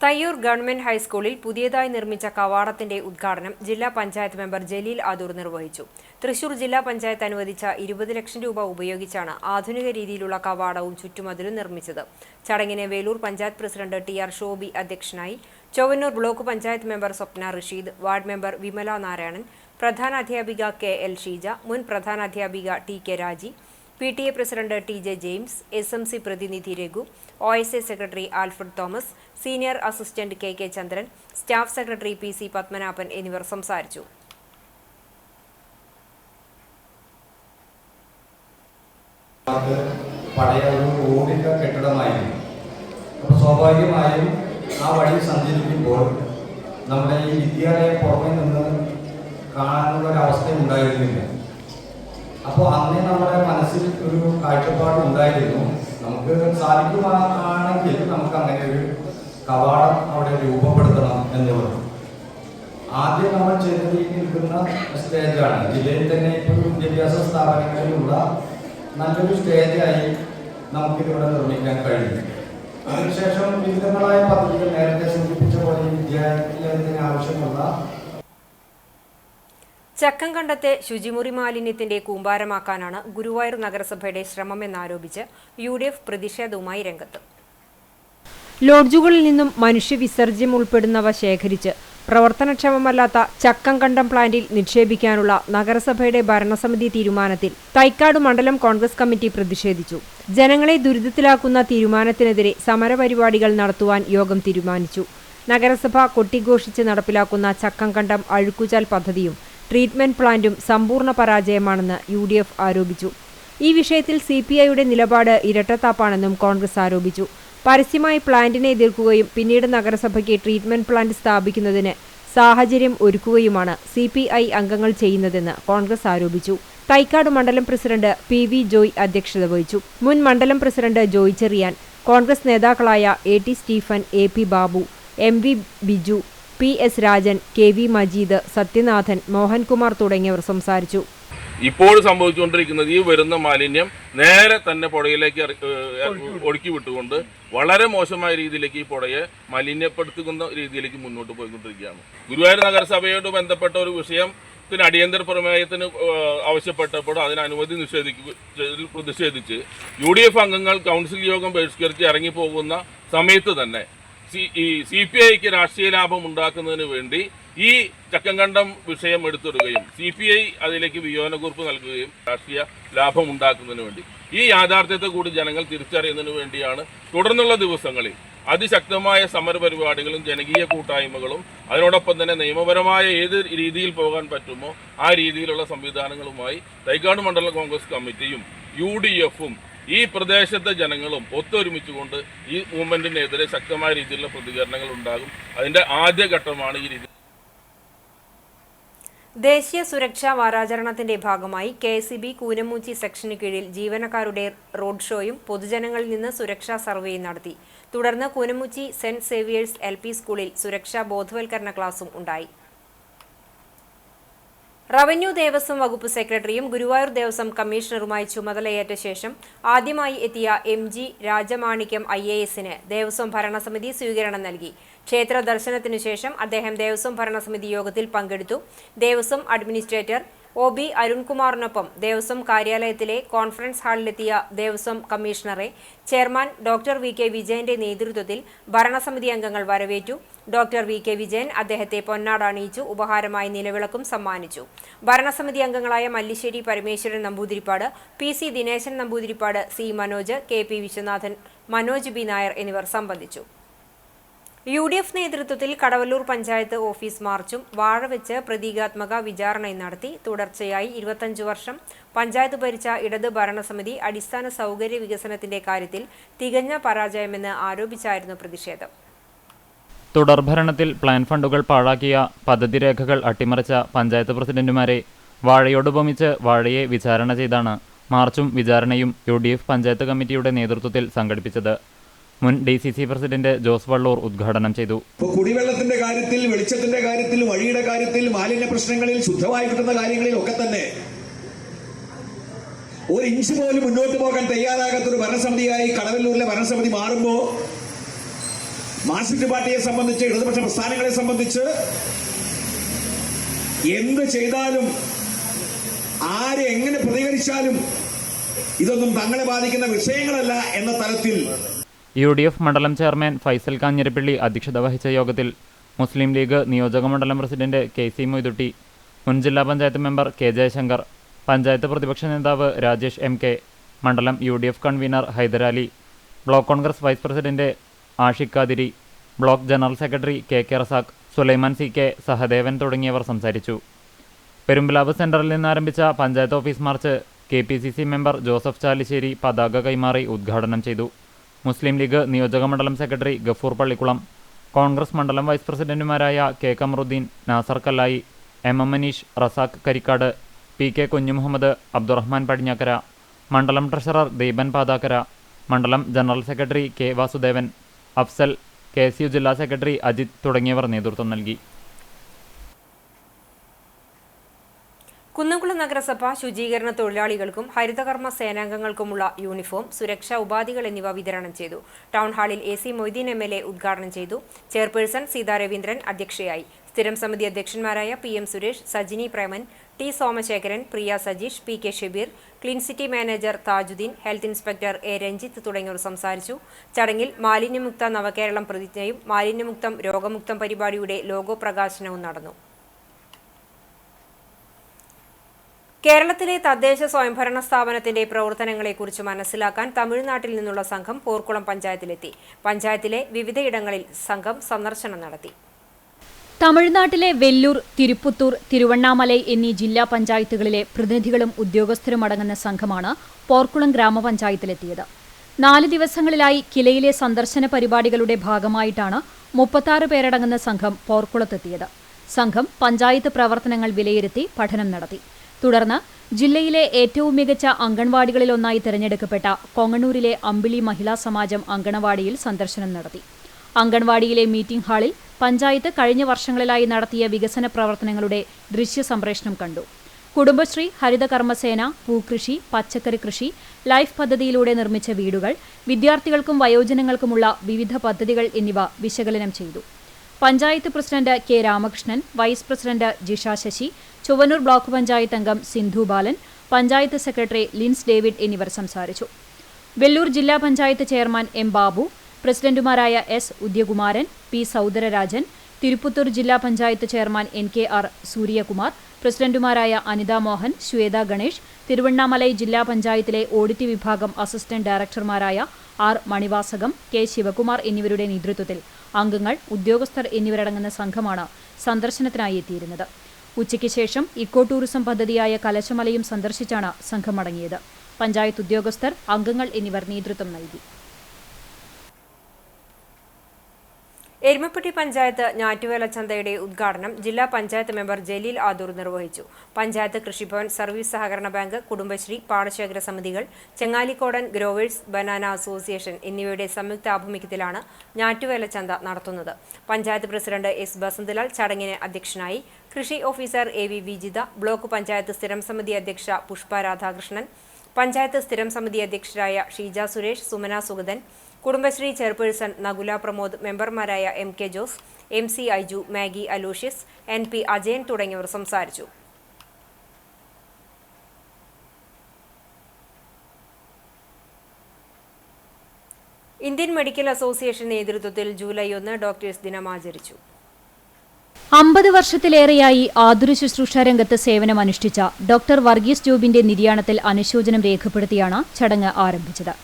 തയ്യൂർ ഗവൺമെന്റ് ഹൈസ്കൂളിൽ പുതിയതായി നിർമ്മിച്ച കവാടത്തിന്റെ ഉദ്ഘാടനം ജില്ലാ പഞ്ചായത്ത് മെമ്പർ ജലീൽ ആദൂർ നിർവഹിച്ചു. തൃശൂർ ജില്ലാ പഞ്ചായത്ത് അനുവദിച്ച 20 ലക്ഷം രൂപ ഉപയോഗിച്ചാണ് ആധുനിക രീതിയിലുള്ള കവാടവും ചുറ്റുമതിലും നിർമ്മിച്ചത്. ചടങ്ങിന് വേലൂർ പഞ്ചായത്ത് പ്രസിഡന്റ് TR ഷോബി അധ്യക്ഷനായി. Chowwannur block panchayat member Swapna Rasheed, ward member Vimala Narayanan, പ്രധാനാധ്യാപിക KL ഷീജ, മുൻ പ്രധാനാധ്യാപിക TK Raji, PTA president TJ James, SMC പ്രതിനിധി Raghu, OSA secretary Alfred Thomas, senior assistant KK Chandran, staff secretary PC Padmanabhan എന്നിവർ സംസാരിച്ചു. പഴയ ഒരു ഓടിന്റെ കെട്ടിടമായിരുന്നു. അപ്പോൾ സ്വാഭാവികമായും ആ വഴി സഞ്ചരിക്കുമ്പോൾ നമ്മുടെ ഈ വിദ്യാലയം പുറമെ നിന്ന് കാണാനുള്ള ഒരു അവസ്ഥ ഉണ്ടായിരുന്നില്ല. അപ്പോൾ അന്നേ നമ്മുടെ മനസ്സിൽ ഒരു കാഴ്ചപ്പാട് ഉണ്ടായിരുന്നു, നമുക്ക് സാധിക്കുമാണെങ്കിൽ നമുക്ക് അങ്ങനെ ഒരു കവാടം അവിടെ രൂപപ്പെടുത്തണം എന്നുള്ളത്. ആദ്യം നമ്മൾ ചെയ്ത് നിൽക്കുന്ന സ്റ്റേജാണ്. ജില്ലയിൽ തന്നെ ഇപ്പോൾ വിദ്യാഭ്യാസ സ്ഥാപനങ്ങളിലുള്ള നല്ലൊരു സ്റ്റേജായി നമുക്കിതിവിടെ നിർമ്മിക്കാൻ കഴിയും. അതിനുശേഷം വിവിധങ്ങളായ പദ്ധതികൾ നേരത്തെ സൂചിപ്പിച്ച പോലെ വിദ്യാലയത്തിന് ആവശ്യമുള്ള ചക്കംകണ്ടത്തെ ശുചിമുറി മാലിന്യത്തിന്റെ കൂമ്പാരമാക്കാനാണ് ഗുരുവായൂർ നഗരസഭയുടെ ശ്രമമെന്നാരോപിച്ച് UDF പ്രതിഷേധവുമായി രംഗത്ത്. ലോഡ്ജുകളിൽ നിന്നും മനുഷ്യവിസർജ്യം ഉൾപ്പെടുന്നവ ശേഖരിച്ച് പ്രവർത്തനക്ഷമമല്ലാത്ത ചക്കംകണ്ടം പ്ലാന്റിൽ നിക്ഷേപിക്കാനുള്ള നഗരസഭയുടെ ഭരണസമിതി തീരുമാനത്തിൽ തൈക്കാട് മണ്ഡലം കോൺഗ്രസ് കമ്മിറ്റി പ്രതിഷേധിച്ചു. ജനങ്ങളെ ദുരിതത്തിലാക്കുന്ന തീരുമാനത്തിനെതിരെ സമരപരിപാടികൾ നടത്തുവാൻ യോഗം തീരുമാനിച്ചു. നഗരസഭ കൊട്ടിഘോഷിച്ച് നടപ്പിലാക്കുന്ന ചക്കംകണ്ടം അഴുക്കുചാൽ പദ്ധതിയും ട്രീറ്റ്മെന്റ് പ്ലാന്റും സമ്പൂർണ്ണ പരാജയമാണെന്ന് UDF ആരോപിച്ചു. ഈ വിഷയത്തിൽ CPIയുടെ നിലപാട് ഇരട്ടത്താപ്പാണെന്നും കോൺഗ്രസ് ആരോപിച്ചു. പരസ്യമായി പ്ലാന്റിനെ എതിർക്കുകയും പിന്നീട് നഗരസഭയ്ക്ക് ട്രീറ്റ്മെന്റ് പ്ലാന്റ് സ്ഥാപിക്കുന്നതിന് സാഹചര്യം ഒരുക്കുകയുമാണ് CPI അംഗങ്ങൾ ചെയ്യുന്നതെന്ന് കോൺഗ്രസ് ആരോപിച്ചു. തൈക്കാട് മണ്ഡലം പ്രസിഡന്റ് PV ജോയ് അധ്യക്ഷത വഹിച്ചു. മുൻ മണ്ഡലം പ്രസിഡന്റ് ജോയ് ചെറിയാൻ, കോൺഗ്രസ് നേതാക്കളായ AT Stephen, AP Babu, MV Biju, PS Rajan, KV Majeed, Sathyanathan, Mohankumar തുടങ്ങിയവർ സംസാരിച്ചു. ഇപ്പോൾ സംഭവിച്ചുകൊണ്ടിരിക്കുന്നത് ഈ വരുന്ന മാലിന്യം നേരെ തന്നെ പുഴയിലേക്ക് ഒഴുക്കി വിട്ടുകൊണ്ട് വളരെ മോശമായ രീതിയിലേക്ക് ഈ പുഴയെ മലിനപ്പെടുത്തുന്ന രീതിയിലേക്ക് മുന്നോട്ട് പോയിക്കൊണ്ടിരിക്കുകയാണ്. ഗുരുവായൂർ നഗരസഭയോട് ബന്ധപ്പെട്ട ഒരു വിഷയത്തിന് അടിയന്തര പ്രമേയത്തിന് ആവശ്യപ്പെട്ടപ്പോൾ അതിന് അനുമതി പ്രതിഷേധിച്ച് UDF അംഗങ്ങൾ കൗൺസിൽ യോഗം ബഹിഷ്കരിച്ച് ഇറങ്ങിപ്പോകുന്ന സമയത്ത് തന്നെ CPIക്ക് രാഷ്ട്രീയ ലാഭം ഉണ്ടാക്കുന്നതിന് വേണ്ടി ഈ ചക്കങ്കണ്ടം വിഷയം എടുത്തിടുകയും CPI അതിലേക്ക് വിയോജനക്കുറിപ്പ് നൽകുകയും രാഷ്ട്രീയ ലാഭം ഉണ്ടാക്കുന്നതിന് വേണ്ടി ഈ യാഥാർത്ഥ്യത്തെ കൂടി ജനങ്ങൾ തിരിച്ചറിയുന്നതിന് വേണ്ടിയാണ് തുടർന്നുള്ള ദിവസങ്ങളിൽ അതിശക്തമായ സമരപരിപാടികളും ജനകീയ കൂട്ടായ്മകളും അതിനോടൊപ്പം തന്നെ നിയമപരമായ ഏത് രീതിയിൽ പോകാൻ പറ്റുമോ ആ രീതിയിലുള്ള സംവിധാനങ്ങളുമായി തൈക്കാട് മണ്ഡലം കോൺഗ്രസ് കമ്മിറ്റിയും UDFും ഈ പ്രദേശത്തെ ജനങ്ങളും ഒത്തൊരുമിച്ചുകൊണ്ട് ഈ മൂവ്മെന്റിനെതിരെ ശക്തമായ രീതിയിലുള്ള പ്രതികരണങ്ങൾ ഉണ്ടാകും. അതിന്റെ ആദ്യഘട്ടമാണ് ഈ രീതി. ദേശീയ സുരക്ഷാ വാരാചരണത്തിന്റെ ഭാഗമായി KSEB കൂനമൂച്ചി സെക്ഷന് കീഴിൽ ജീവനക്കാരുടെ റോഡ് ഷോയും പൊതുജനങ്ങളിൽ നിന്ന് സുരക്ഷാ സർവേയും നടത്തി. തുടർന്ന് കൂനമൂച്ചി സെന്റ് സേവിയേഴ്സ് LP സ്കൂളിൽ സുരക്ഷാ ബോധവൽക്കരണ ക്ലാസും ഉണ്ടായി. റവന്യൂ ദേവസ്വം വകുപ്പ് സെക്രട്ടറിയും ഗുരുവായൂർ ദേവസ്വം കമ്മീഷണറുമായി ചുമതലയേറ്റ ശേഷം ആദ്യമായി എത്തിയ MG രാജമാണിക്യം IASന് ദേവസ്വം ഭരണസമിതി സ്വീകരണം നൽകി. ക്ഷേത്ര ദർശനത്തിനു ശേഷം അദ്ദേഹം ദേവസ്വം ഭരണസമിതി യോഗത്തിൽ പങ്കെടുത്തു. ദേവസ്വം അഡ്മിനിസ്ട്രേറ്റർ OB അരുൺകുമാറിനൊപ്പം ദേവസ്വം കാര്യാലയത്തിലെ കോൺഫറൻസ് ഹാളിലെത്തിയ ദേവസ്വം കമ്മീഷണറെ ചെയർമാൻ ഡോക്ടർ VK വിജയന്റെ നേതൃത്വത്തിൽ ഭരണസമിതി അംഗങ്ങൾ വരവേറ്റു. ഡോക്ടർ VK വിജയൻ അദ്ദേഹത്തെ പൊന്നാട അണിയിച്ചു. ഉപഹാരമായി നിലവിളക്കും സമ്മാനിച്ചു. ഭരണസമിതി അംഗങ്ങളായ Mallissery Parameswaran Namboodiripad, PC Dineshan Namboodiripad, C Manoj, KP Viswanathan, Manoj B Nair എന്നിവർ സംബന്ധിച്ചു. UDF നേതൃത്വത്തിൽ കടവല്ലൂർ പഞ്ചായത്ത് ഓഫീസ് മാർച്ചും വാഴവെച്ച് പ്രതീകാത്മക വിചാരണയും നടത്തി. തുടർച്ചയായി 25 വർഷം പഞ്ചായത്ത് ഭരിച്ച ഇടത് ഭരണസമിതി അടിസ്ഥാന സൗകര്യ വികസനത്തിന്റെ കാര്യത്തിൽ തികഞ്ഞ പരാജയമെന്ന് ആരോപിച്ചായിരുന്നു പ്രതിഷേധം. തുടർഭരണത്തിൽ പ്ലാൻ ഫണ്ടുകൾ പാഴാക്കിയ, പദ്ധതി രേഖകൾ അട്ടിമറിച്ച പഞ്ചായത്ത് പ്രസിഡന്റുമാരെ വാഴയോടുപമിച്ച് വാഴയെ വിചാരണ ചെയ്താണ് മാർച്ചും വിചാരണയും UDF പഞ്ചായത്ത് കമ്മിറ്റിയുടെ നേതൃത്വത്തിൽ സംഘടിപ്പിച്ചത്. മുൻ DCC പ്രസിഡന്റ് ജോസ് വള്ളൂർ ഉദ്ഘാടനം ചെയ്തു. കുടിവെള്ളത്തിന്റെ കാര്യത്തിൽ, വെളിച്ചത്തിന്റെ കാര്യത്തിൽ, വഴിയുടെ കാര്യത്തിൽ, മാലിന്യ പ്രശ്നങ്ങളിൽ, ശുദ്ധമായി കിട്ടുന്ന കാര്യങ്ങളിൽ ഒക്കെ തന്നെ ഒരു ഇഞ്ച് പോലും മുന്നോട്ട് പോകാൻ തയ്യാറാകാത്തൊരു ഭരണസമിതിയായി കടവല്ലൂരിലെ ഭരണസമിതി മാറുമ്പോൾ മാർക്സിസ്റ്റ് പാർട്ടിയെ സംബന്ധിച്ച്, ഇടതുപക്ഷ പ്രസ്ഥാനങ്ങളെ സംബന്ധിച്ച് എന്ത് ചെയ്താലും ആരെ എങ്ങനെ പ്രതികരിച്ചാലും ഇതൊന്നും തങ്ങളെ ബാധിക്കുന്ന വിഷയങ്ങളല്ല എന്ന തലത്തിൽ UDF മണ്ഡലം ചെയർമാൻ ഫൈസൽ കാഞ്ഞിരപ്പള്ളി അധ്യക്ഷത വഹിച്ച യോഗത്തിൽ മുസ്ലിം ലീഗ് നിയോജക മണ്ഡലം പ്രസിഡന്റ് KC മൊയ്തുട്ടി, മുൻ ജില്ലാ പഞ്ചായത്ത് മെമ്പർ K ജയശങ്കർ, പഞ്ചായത്ത് പ്രതിപക്ഷ നേതാവ് രാജേഷ് MK, മണ്ഡലം UDF convener Hydrali, block Congress vice president Ashiq Khadiri, block general secretary KK Razak, Sulaiman CK, Sahadevan തുടങ്ങിയവർ സംസാരിച്ചു. പെരുമ്പലാവ് സെന്ററിൽ നിന്നാരംഭിച്ച panchayat office march KPCC member Joseph Chalissery പതാക കൈമാറി ഉദ്ഘാടനം ചെയ്തു. മുസ്ലിം ലീഗ് നിയോജക മണ്ഡലം സെക്രട്ടറി ഗഫൂർ പള്ളിക്കുളം, കോൺഗ്രസ് മണ്ഡലം വൈസ് പ്രസിഡന്റുമാരായ K കമറുദ്ദീൻ, നാസർ കല്ലായി, MM മനീഷ്, റസാഖ് കരിക്കാട്, PK കുഞ്ഞുമുഹമ്മദ്, അബ്ദുറഹ്മാൻ പടിഞ്ഞാക്കര, മണ്ഡലം ട്രഷറർ ദീപൻ പാതാക്കര, മണ്ഡലം general secretary K Vasudevan, Afsal, KSU ജില്ലാ സെക്രട്ടറി അജിത് തുടങ്ങിയവർ നേതൃത്വം നൽകി. കുന്നംകുളം നഗരസഭ ശുചീകരണ തൊഴിലാളികൾക്കും ഹരിതകർമ്മ സേനാംഗങ്ങൾക്കുമുള്ള യൂണിഫോം, സുരക്ഷാ ഉപാധികൾ എന്നിവ വിതരണം ചെയ്തു. ടൗൺ ഹാളിൽ AC മൊയ്തീൻ MLA ഉദ്ഘാടനം ചെയ്തു. ചെയർപേഴ്സൺ സീതാ രവീന്ദ്രൻ അധ്യക്ഷയായി. സ്ഥിരം സമിതി അധ്യക്ഷന്മാരായ PM Suresh, Sajini Preman, T Somasekharan, Priya Sajeesh, PK Shabeer, clean city manager Thajudheen, health inspector A Ranjith തുടങ്ങിയവർ സംസാരിച്ചു. ചടങ്ങിൽ മാലിന്യമുക്ത നവകേരളം പ്രതിജ്ഞയും മാലിന്യമുക്തം രോഗമുക്തം പരിപാടിയുടെ ലോഗോ പ്രകാശനവും നടന്നു. കേരളത്തിലെ തദ്ദേശ സ്വയംഭരണ സ്ഥാപനത്തിന്റെ പ്രവർത്തനങ്ങളെക്കുറിച്ച് മനസ്സിലാക്കാൻ തമിഴ്നാട്ടിൽ നിന്നുള്ള സംഘം പോർക്കുളം പഞ്ചായത്തിലെത്തി. പഞ്ചായത്തിലെ വിവിധയിടങ്ങളിൽ സംഘം സന്ദർശനം നടത്തി. തമിഴ്നാട്ടിലെ വെല്ലൂർ, തിരുപ്പുത്തൂർ, തിരുവണ്ണാമലൈ എന്നീ ജില്ലാ പഞ്ചായത്തുകളിലെ പ്രതിനിധികളും ഉദ്യോഗസ്ഥരും അടങ്ങുന്ന സംഘമാണ് പോർക്കുളം ഗ്രാമപഞ്ചായത്തിലെത്തിയത്. 4 ദിവസങ്ങളിലായി കിലയിലെ സന്ദർശന പരിപാടികളുടെ ഭാഗമായിട്ടാണ് 36 പേരടങ്ങുന്ന സംഘം പോർക്കുളത്തെത്തിയത്. സംഘം പഞ്ചായത്ത് പ്രവർത്തനങ്ങൾ വിലയിരുത്തി പഠനം നടത്തി. തുടർന്ന് ജില്ലയിലെ ഏറ്റവും മികച്ച അംഗൻവാടികളിലൊന്നായി തിരഞ്ഞെടുക്കപ്പെട്ട കൊങ്ങണൂരിലെ അമ്പിളി മഹിളാ സമാജം അങ്കണവാടിയിൽ സന്ദർശനം നടത്തി. അങ്കൺവാടിയിലെ മീറ്റിംഗ് ഹാളിൽ പഞ്ചായത്ത് കഴിഞ്ഞ വർഷങ്ങളിലായി നടത്തിയ വികസന പ്രവർത്തനങ്ങളുടെ ദൃശ്യ സംപ്രേഷണം കണ്ടു. കുടുംബശ്രീ, ഹരിത കർമ്മസേന, പൂക്കൃഷി, പച്ചക്കറി കൃഷി, ലൈഫ് പദ്ധതിയിലൂടെ നിർമ്മിച്ച വീടുകൾ, വിദ്യാർത്ഥികൾക്കും വയോജനങ്ങൾക്കുമുള്ള വിവിധ പദ്ധതികൾ എന്നിവ വിശകലനം ചെയ്തു. Panchayat president K Ramakrishnan, vice president Jisha Sasi, Chowwannur block panchayat അംഗം സിന്ധു ബാലൻ, പഞ്ചായത്ത് സെക്രട്ടറി ലിൻസ് ഡേവിഡ് എന്നിവർ സംസാരിച്ചു. വെല്ലൂർ ജില്ലാ പഞ്ചായത്ത് ചെയർമാൻ എം ബാബു, പ്രസിഡന്റുമാരായ എസ് ഉദ്യകുമാരൻ, പി സൗദരരാജൻ, തിരുപ്പുത്തൂർ ജില്ലാ പഞ്ചായത്ത് ചെയർമാൻ NKR സൂര്യകുമാർ, പ്രസിഡന്റുമാരായ അനിത മോഹൻ, ശ്വേത ഗണേഷ്, തിരുവണ്ണാമലൈ ജില്ലാ പഞ്ചായത്തിലെ ഓഡിറ്റ് വിഭാഗം assistant ഡയറക്ടർമാരായ R Manivasakam, K Shivakumar എന്നിവരുടെ നേതൃത്വത്തിൽ അംഗങ്ങൾ, ഉദ്യോഗസ്ഥർ എന്നിവരടങ്ങുന്ന സംഘമാണ് സന്ദർശനത്തിനായി എത്തിയിരുന്നത്. ഉച്ചയ്ക്ക് ശേഷം ഇക്കോ ടൂറിസം പദ്ധതിയായ കലശമലയും സന്ദർശിച്ചാണ് സംഘം മടങ്ങിയത്. പഞ്ചായത്ത് ഉദ്യോഗസ്ഥർ, അംഗങ്ങൾ എന്നിവർ നേതൃത്വം നൽകി. എരുമപ്പെട്ടി പഞ്ചായത്ത് ഞാറ്റുവേല ചന്തയുടെ ഉദ്ഘാടനം ജില്ലാ പഞ്ചായത്ത് മെമ്പർ ജലീൽ ആദൂർ നിർവഹിച്ചു. പഞ്ചായത്ത് കൃഷിഭവൻ, സർവീസ് സഹകരണ ബാങ്ക്, കുടുംബശ്രീ, പാടശേഖര സമിതികൾ, ചെങ്ങാലിക്കോടൻ ഗ്രോവേഴ്സ് ബനാന അസോസിയേഷൻ എന്നിവയുടെ സംയുക്ത ആഭിമുഖ്യത്തിലാണ് ഞാറ്റുവേല ചന്ത നടത്തുന്നത്. പഞ്ചായത്ത് പ്രസിഡന്റ് എസ് ബസന്തലാൽ ചടങ്ങിന് അധ്യക്ഷനായി. കൃഷി officer AV Vijitha, block panchayat സ്ഥിരം സമിതി അധ്യക്ഷ പുഷ്പ രാധാകൃഷ്ണൻ, പഞ്ചായത്ത് സ്ഥിരം സമിതി അധ്യക്ഷരായ ഷീജ സുരേഷ്, സുമന സുഗതൻ, കുടുംബശ്രീ ചെയർപേഴ്സൺ നകുല പ്രമോദ്, മെമ്പർമാരായ MK Jose, MC Aiju, Maggie Aloysius, NP Ajayan തുടങ്ങിയവർ സംസാരിച്ചു. ഇന്ത്യൻ മെഡിക്കൽ അസോസിയേഷൻ നേതൃത്വത്തിൽ ജൂലൈ 1 ഡോക്ടേഴ്സ് ദിനം ആചരിച്ചു. 50 വർഷത്തിലേറെയായി ആതുര ശുശ്രൂഷ രംഗത്ത് സേവനമനുഷ്ഠിച്ച ഡോക്ടർ വർഗീസ് ജോബിന്റെ നിര്യാണത്തിൽ അനുശോചനം രേഖപ്പെടുത്തിയാണ് ചടങ്ങ് ആരംഭിച്ചത്.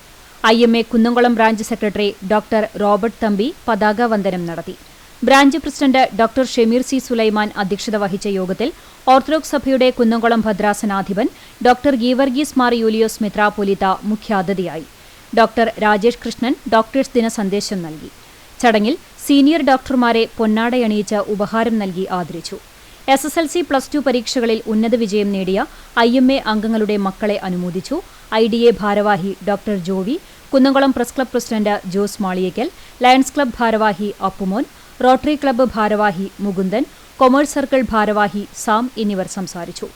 IMA Kunnamkulam branch secretary doctor Robert Thampi പതാക വന്ദനം നടത്തി. Branch president doctor Shameer C Sulaiman അധ്യക്ഷത വഹിച്ച യോഗത്തിൽ ഓർത്തഡോക്സ് സഭയുടെ കുന്നംകുളം ഭദ്രാസനാധിപൻ ഡോക്ടർ ഗീവർഗീസ് മാർ യൂലിയോസ് മെത്രാപ്പൊലീത്ത മുഖ്യാതിഥിയായി. ഡോക്ടർ രാജേഷ് കൃഷ്ണൻ ഡോക്ടേഴ്സ് ദിന സന്ദേശം നൽകി. ചടങ്ങിൽ സീനിയർ ഡോക്ടർമാരെ പൊന്നാടയണിയിച്ച് ഉപഹാരം നൽകി ആദരിച്ചു. SSLC +2 പരീക്ഷകളിൽ ഉന്നത വിജയം നേടിയ IMA അംഗങ്ങളുടെ മക്കളെ അനുമോദിച്ചു. IDA ഭാരവാഹി doctor Jovi, Kunnamkulam press club president Jose Maliyekkal, lions club ഭാരവാഹി അപ്പുമോൻ, റോട്ടറി ക്ലബ്ബ് ഭാരവാഹി മുകുന്ദൻ, കൊമേഴ്സ് സർക്കിൾ ഭാരവാഹി സാം എന്നിവർ സംസാരിച്ചു.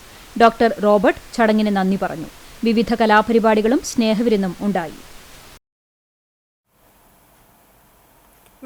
ഡോക്ടർ റോബർട്ട് ചടങ്ങിന് നന്ദി പറഞ്ഞു. വിവിധ കലാപരിപാടികളും സ്നേഹവിരുന്നും ഉണ്ടായി.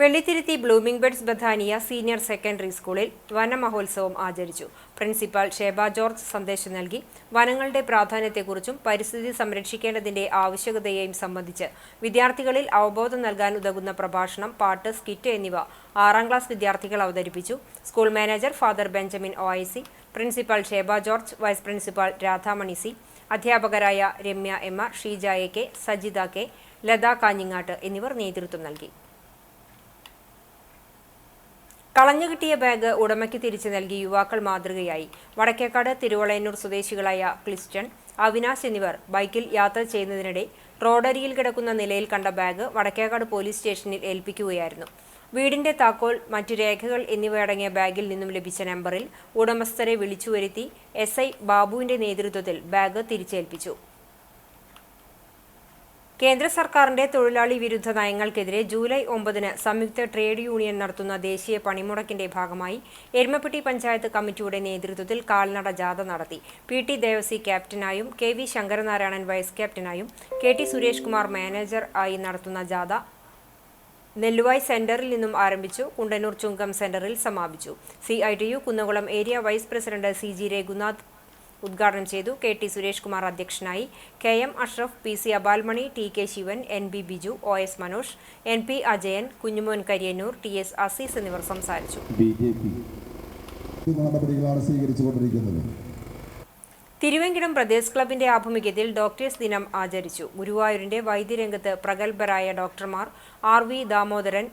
Vellithiruthi blooming buds Bethania senior secondary സ്കൂളിൽ വനമഹോത്സവം ആചരിച്ചു. പ്രിൻസിപ്പാൾ ഷേബ ജോർജ് സന്ദേശം നൽകി. വനങ്ങളുടെ പ്രാധാന്യത്തെക്കുറിച്ചും പരിസ്ഥിതി സംരക്ഷിക്കേണ്ടതിന്റെ ആവശ്യകതയെയും സംബന്ധിച്ച് വിദ്യാർത്ഥികളിൽ അവബോധം നൽകാൻ ഉതകുന്ന പ്രഭാഷണം, പാട്ട്, സ്കിറ്റ് എന്നിവ 6ാം ക്ലാസ് വിദ്യാർത്ഥികൾ അവതരിപ്പിച്ചു. School manager father Benjamin OIC, principal Sheba George, vice principal Radhamani C, അധ്യാപകരായ Ramya MR, Sheeja AK, Sajitha K, Latha കാഞ്ഞിങ്ങാട്ട് എന്നിവർ നേതൃത്വം നൽകി. കളഞ്ഞുകിട്ടിയ ബാഗ് ഉടമയ്ക്ക് തിരിച്ചു നൽകി യുവാക്കൾ മാതൃകയായി. വടക്കേക്കാട് തിരുവളയന്നൂർ സ്വദേശികളായ ക്ലിസ്റ്റൺ, അവിനാശ് എന്നിവർ ബൈക്കിൽ യാത്ര ചെയ്യുന്നതിനിടെ റോഡരിയിൽ കിടക്കുന്ന നിലയിൽ കണ്ട ബാഗ് വടക്കേക്കാട് പോലീസ് സ്റ്റേഷനിൽ ഏൽപ്പിക്കുകയായിരുന്നു. വീടിന്റെ താക്കോൽ, മറ്റു രേഖകൾ എന്നിവയടങ്ങിയ ബാഗിൽ നിന്നും ലഭിച്ച നമ്പറിൽ ഉടമസ്ഥരെ വിളിച്ചുവരുത്തി SI ബാബുവിന്റെ നേതൃത്വത്തിൽ ബാഗ് തിരിച്ചേൽപ്പിച്ചു. കേന്ദ്ര സർക്കാരിന്റെ തൊഴിലാളി വിരുദ്ധ നയങ്ങൾക്കെതിരെ ജൂലൈ 9 സംയുക്ത ട്രേഡ് യൂണിയൻ നടത്തുന്ന ദേശീയ പണിമുടക്കിന്റെ ഭാഗമായി എരുമപ്പെട്ടി പഞ്ചായത്ത് കമ്മിറ്റിയുടെ നേതൃത്വത്തിൽ കാൽനട ജാഥ നടത്തി. PT ദേവസി ക്യാപ്റ്റനായും KV ശങ്കരനാരായണൻ വൈസ് ക്യാപ്റ്റനായും KT സുരേഷ് കുമാർ മാനേജർ ആയി നടത്തുന്ന ജാഥ നെല്ലുവായ് സെന്ററിൽ നിന്നും ആരംഭിച്ചു കുണ്ടന്നൂർ ചുങ്കം സെന്ററിൽ സമാപിച്ചു. CITU Kunnamkulam area vice president CG Raghunath ഉദ്ഘാടനം ചെയ്തു. KT സുരേഷ് കുമാർ അധ്യക്ഷനായി. KM Ashraf, PC അബാൽമണി, TK Shivan, NB Biju, OS Manoj, NP Ajayan, Kunjumon Kariyannur, TS Azeez എന്നിവർ സംസാരിച്ചു. തിരുവെങ്കിടം പ്രദേശ് ക്ലബിന്റെ ആഭിമുഖ്യത്തിൽ ഡോക്ടേഴ്സ് ദിനം ആചരിച്ചു. ഗുരുവായൂരിന്റെ വൈദ്യരംഗത്ത് പ്രഗത്ഭരായ ഡോക്ടർമാർ RV ദാമോദരൻ,